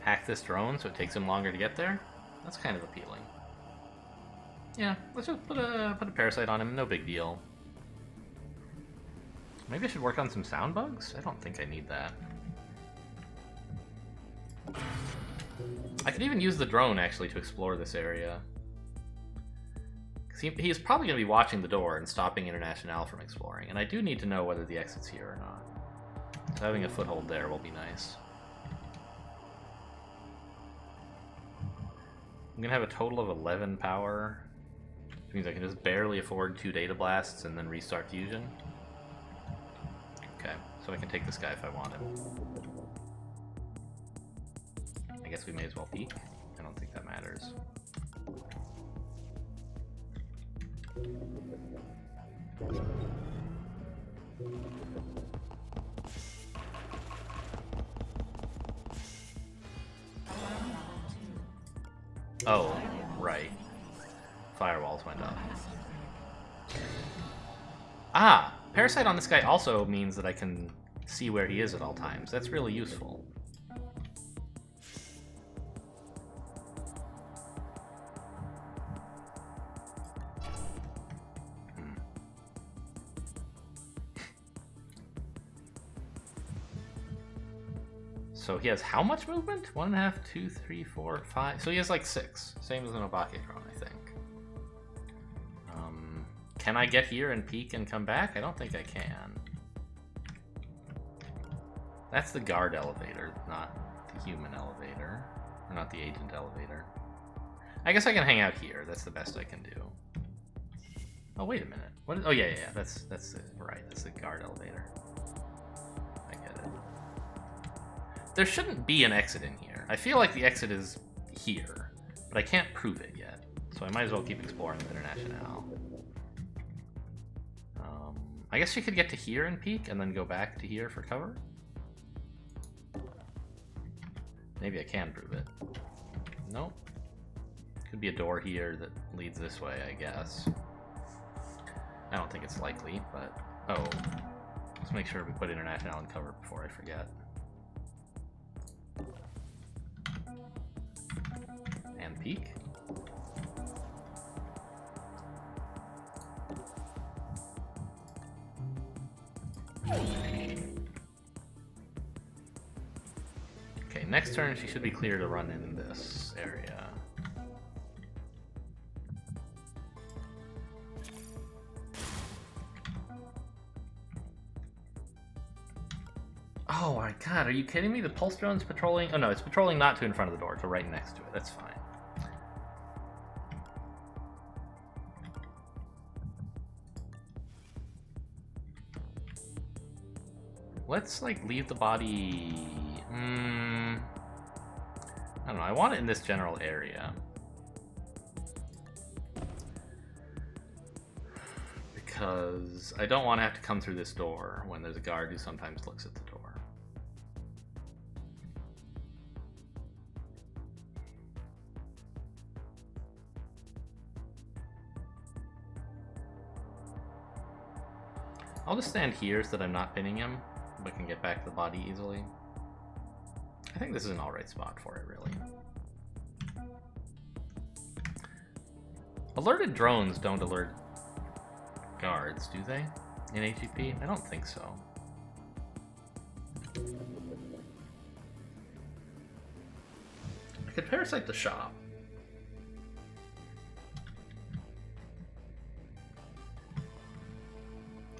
Hack this drone so it takes him longer to get there? That's kind of appealing. Yeah, let's just put a parasite on him, no big deal. Maybe I should work on some sound bugs? I don't think I need that. I could even use the drone, actually, to explore this area. Because he's probably going to be watching the door and stopping International from exploring, and I do need to know whether the exit's here or not. So having a foothold there will be nice. I'm going to have a total of 11 power, which means I can just barely afford 2 data blasts and then restart fusion. Okay, so I can take this guy if I want him. I guess we may as well peek. I don't think that matters. Oh, right. Firewalls went up. Ah! Parasite on this guy also means that I can see where he is at all times. That's really useful. So he has how much movement? 1.5, 2, 3, 4, 5. So he has like 6. Same as an Obake drone, I think. Can I get here and peek and come back? I don't think I can. That's the guard elevator, not the human elevator. Or not the agent elevator. I guess I can hang out here. That's the best I can do. Oh, wait a minute. What is, oh, yeah. That's right. That's the guard elevator. I get it. There shouldn't be an exit in here. I feel like the exit is here, but I can't prove it yet. So I might as well keep exploring the Internationale. I guess you could get to here and peek, and then go back to here for cover. Maybe I can prove it. Nope. Could be a door here that leads this way, I guess. I don't think it's likely, but... Oh. Let's make sure we put International in cover before I forget. And peek. Okay, next turn she should be clear to run in this area. Oh my god, are you kidding me? The pulse drone's patrolling? Oh no, it's patrolling not to in front of the door, to right next to it. That's fine. Let's, like, leave the body... I don't know, I want it in this general area. Because I don't want to have to come through this door when there's a guard who sometimes looks at the door. I'll just stand here so that I'm not pinning him, but can get back to the body easily. I think this is an alright spot for it, really. Alerted drones don't alert guards, do they? In AGP? I don't think so. I could parasite the shop.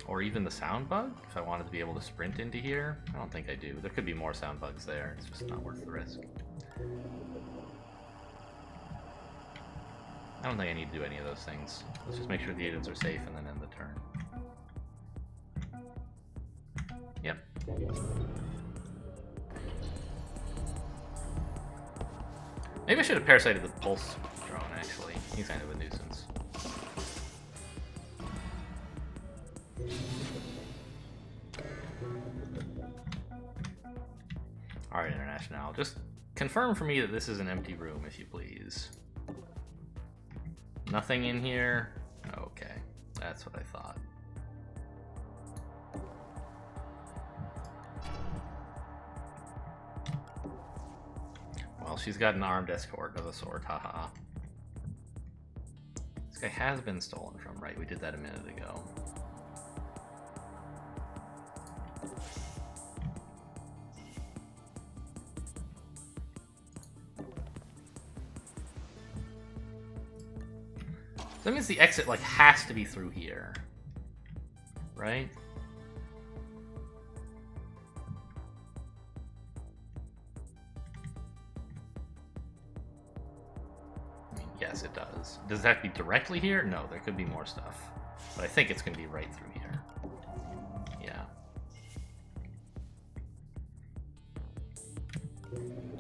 Or even the sound bug, if I wanted to be able to sprint into here. I don't think I do. There could be more sound bugs there. It's just not worth the risk. I don't think I need to do any of those things. Let's just make sure the agents are safe and then end the turn. Yep. Maybe I should have parasited the pulse drone, actually. He's kind of a nuisance. Alright, International. Just confirm for me that this is an empty room, if you please. Nothing in here? Okay, that's what I thought. Well, she's got an armed escort of a sort, haha. This guy has been stolen from, right? We did that a minute ago. So that means the exit, like, has to be through here. Right? I mean, yes, it does. Does that have to be directly here? No, there could be more stuff. But I think it's going to be right through here. Yeah.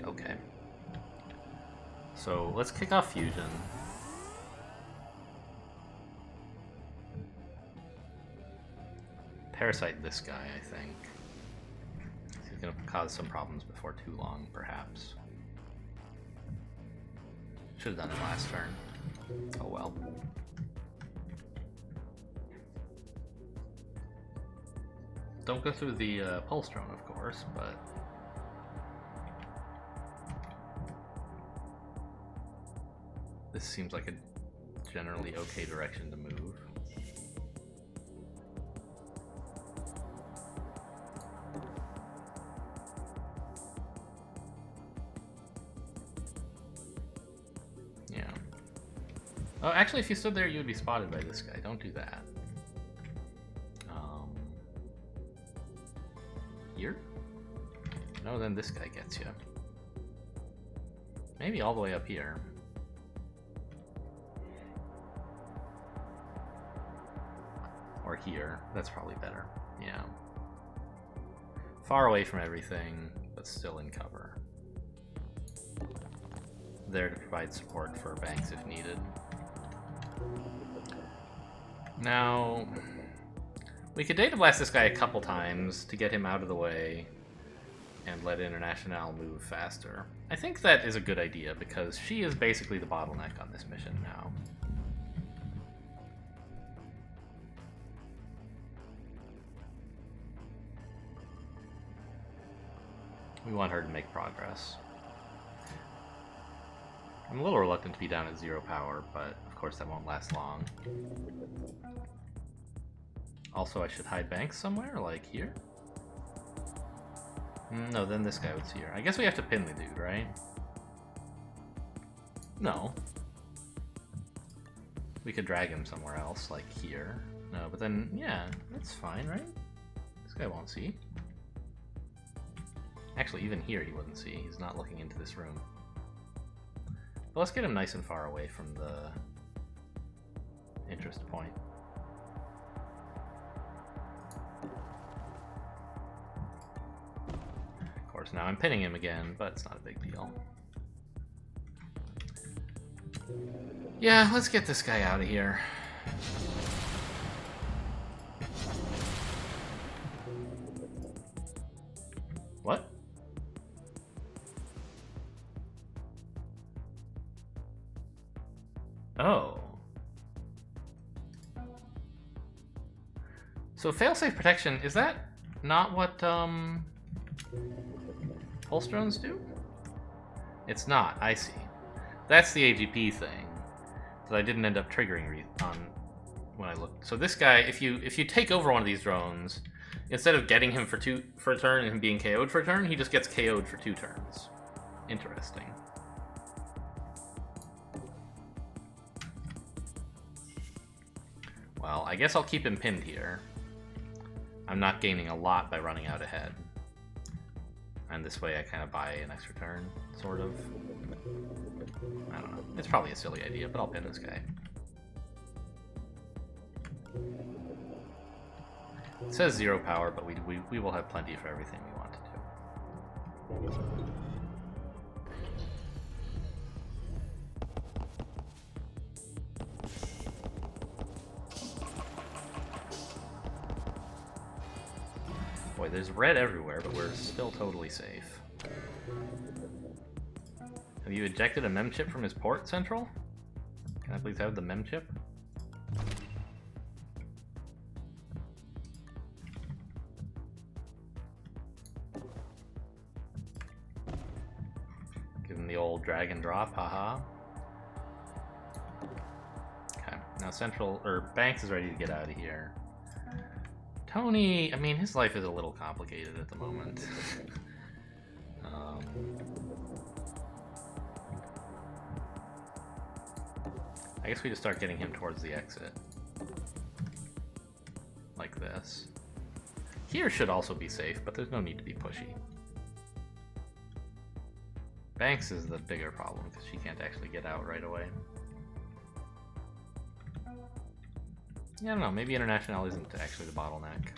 Okay. So, let's kick off Fusion. Parasite this guy, I think. He's gonna cause some problems before too long, perhaps. Should have done it last turn. Oh well. Don't go through the pulse drone, of course, but this seems like a generally okay direction to move. Yeah. Oh, actually, if you stood there, you would be spotted by this guy. Don't do that. Here? No, then this guy gets you. Maybe all the way up here. Or here. That's probably better. Yeah. Far away from everything, but still in cover. There to provide support for Banks if needed. Now, we could data blast this guy a couple times to get him out of the way and let International move faster. I think that is a good idea because she is basically the bottleneck on this mission now. We want her to make progress. I'm a little reluctant to be down at 0 power, but of course that won't last long. Also, I should hide Banks somewhere, like here? No, then this guy would see her. I guess we have to pin the dude, right? No. We could drag him somewhere else, like here. No, but then, yeah, that's fine, right? This guy won't see. Actually, even here he wouldn't see. He's not looking into this room. But let's get him nice and far away from the interest point. Of course, now I'm pinning him again, but it's not a big deal. Yeah, let's get this guy out of here. What? Oh. So failsafe protection, is that not what pulse drones do? It's not, I see. That's the AGP thing that I didn't end up triggering on when I looked. So this guy, if you take over one of these drones, instead of getting him for a turn and him being KO'd for a turn, he just gets KO'd for 2 turns. Interesting. Well, I guess I'll keep him pinned here. I'm not gaining a lot by running out ahead. And this way I kind of buy an extra turn, sort of. I don't know. It's probably a silly idea, but I'll pin this guy. It says 0 power, but we will have plenty for everything we want to do. Boy, there's red everywhere, but we're still totally safe. Have you ejected a mem chip from his port, Central? Can I please have the mem chip? Give him the old drag and drop, haha. Okay, now Central, or Banks is ready to get out of here. Tony, I mean, his life is a little complicated at the moment. I guess we just start getting him towards the exit. Like this. Here should also be safe, but there's no need to be pushy. Banks is the bigger problem, because she can't actually get out right away. Yeah, I don't know, maybe International isn't actually the bottleneck.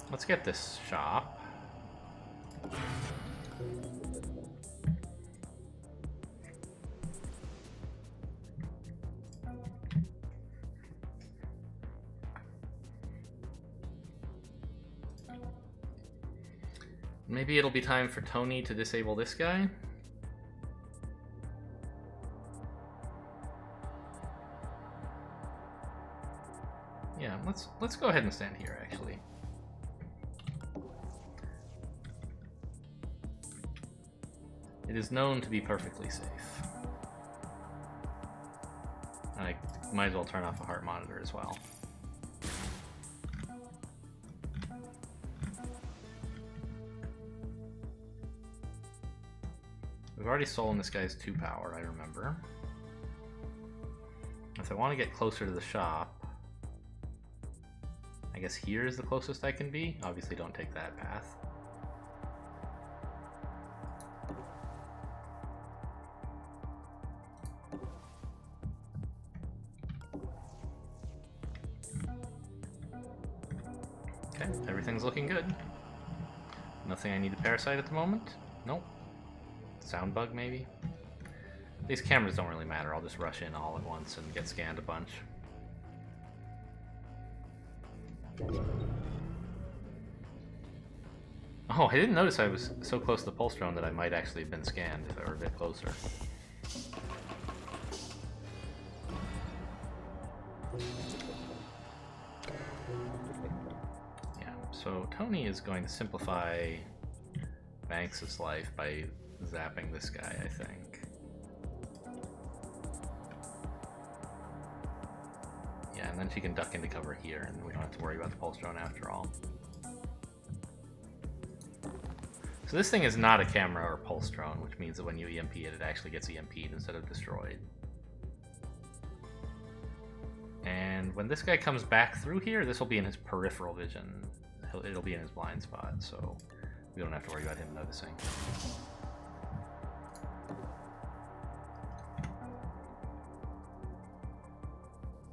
Let's get this shop. maybe it'll be time for Tony to disable this guy. Yeah, let's go ahead and stand here, actually. It is known to be perfectly safe. I might as well turn off a heart monitor as well. We've already stolen this guy's 2 power, I remember. If I want to get closer to the shop, I guess here is the closest I can be. Obviously don't take that path. Okay, everything's looking good. Nothing I need to parasite at the moment. Nope. Sound bug, maybe? These cameras don't really matter. I'll just rush in all at once and get scanned a bunch. Oh, I didn't notice I was so close to the pulse drone that I might actually have been scanned if I were a bit closer. Yeah, so Tony is going to simplify Banks' life by zapping this guy, I think. Yeah, and then she can duck into cover here, and we don't have to worry about the pulse drone after all. So this thing is not a camera or pulse drone, which means that when you EMP it, it actually gets EMP'd instead of destroyed. And when this guy comes back through here, this will be in his peripheral vision. It'll be in his blind spot, so we don't have to worry about him noticing.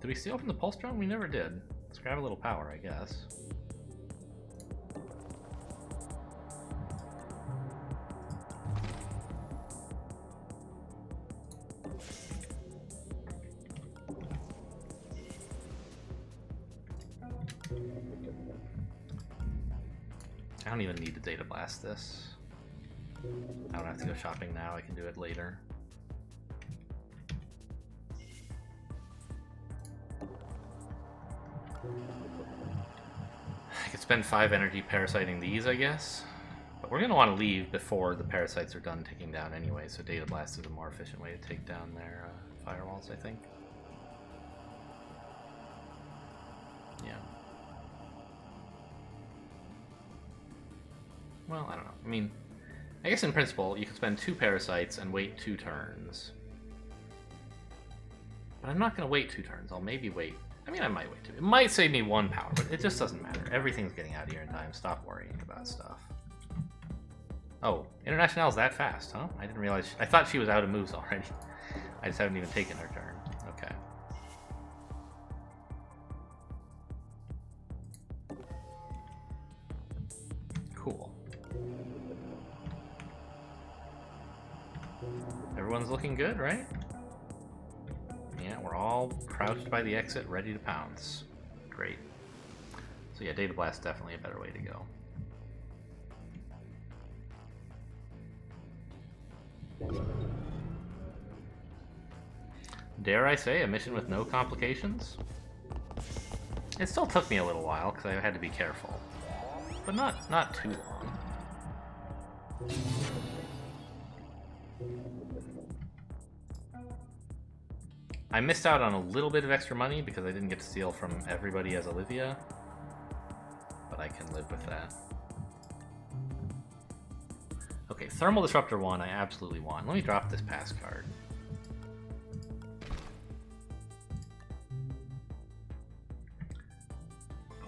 Did we steal from the pulse drone? We never did. Let's grab a little power, I guess. I don't even need to data blast this. I don't have to go shopping now, I can do it later. I could spend 5 energy parasiting these, I guess. But we're going to want to leave before the parasites are done ticking down anyway, so data blast is a more efficient way to take down their firewalls, I think. Yeah. Well, I don't know. I mean, I guess in principle, you could spend 2 parasites and wait 2 turns. But I'm not going to wait 2 turns. I'll maybe wait. I mean, I might wait 2. It might save me 1 power, but it just doesn't matter. Everything's getting out of here in time. Stop worrying about stuff. Oh, International's that fast, huh? I didn't realize. I thought she was out of moves already. I just haven't even taken her turn. Okay. Cool. Everyone's looking good, right? Yeah, we're all crouched by the exit, ready to pounce. Great. So yeah, data blast definitely a better way to go. Dare I say, a mission with no complications? It still took me a little while because I had to be careful, but not too long. I missed out on a little bit of extra money because I didn't get to steal from everybody as Olivia, but I can live with that. Okay, Thermal Disruptor 1 I absolutely want. Let me drop this pass card.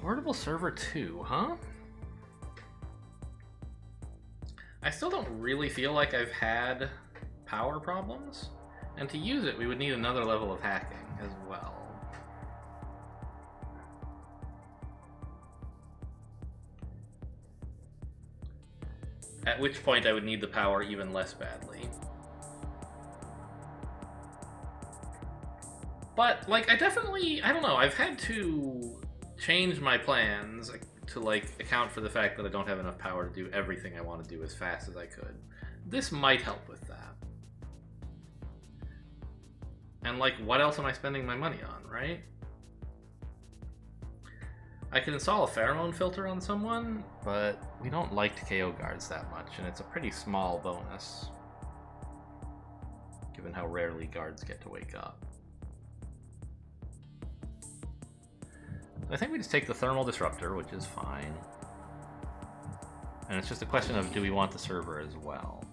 Portable Server 2, huh? I still don't really feel like I've had power problems. And to use it, we would need another level of hacking as well. At which point I would need the power even less badly. But, like, I don't know, I've had to change my plans to like account for the fact that I don't have enough power to do everything I want to do as fast as I could. This might help with that. And like, what else am I spending my money on, right? I can install a pheromone filter on someone, but we don't like to KO guards that much, and it's a pretty small bonus, given how rarely guards get to wake up. I think we just take the thermal disruptor, which is fine. And it's just a question of, do we want the server as well?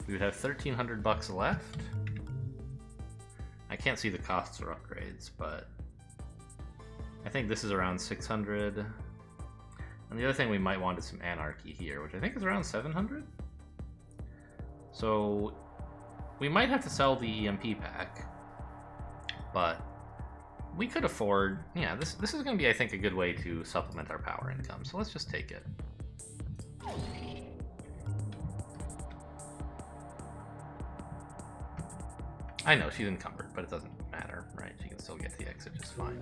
We would have $1,300 left. I can't see the costs or upgrades, but I think this is around 600. And the other thing we might want is some anarchy here, which I think is around 700. So we might have to sell the EMP pack, but we could afford, yeah, this is going to be, I think, a good way to supplement our power income. So let's just take it. I know, she's encumbered, but it doesn't matter, right? She can still get to the exit just fine.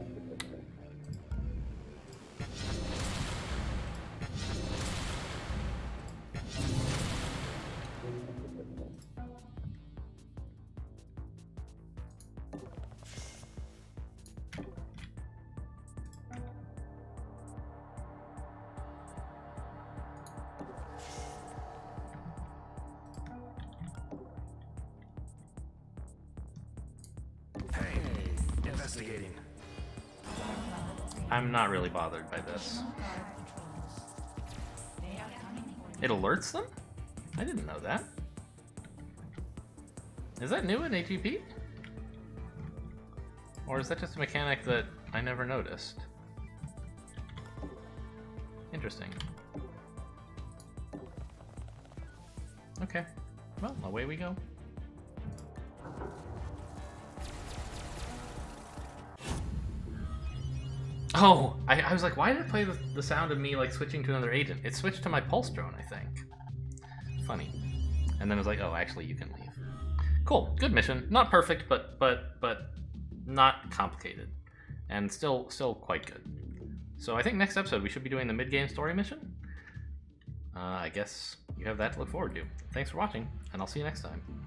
Investigating. I'm not really bothered by this. It alerts them? I didn't know that. Is that new in ATP? Or is that just a mechanic that I never noticed? Interesting. Okay. Well, away we go. Oh, I was like, why did it play the sound of me like switching to another agent? It switched to my pulse drone, I think. Funny. And then it was like, oh, actually, you can leave. Cool, good mission. Not perfect, but not complicated, and still quite good. So I think next episode we should be doing the mid-game story mission. I guess you have that to look forward to. Thanks for watching, and I'll see you next time.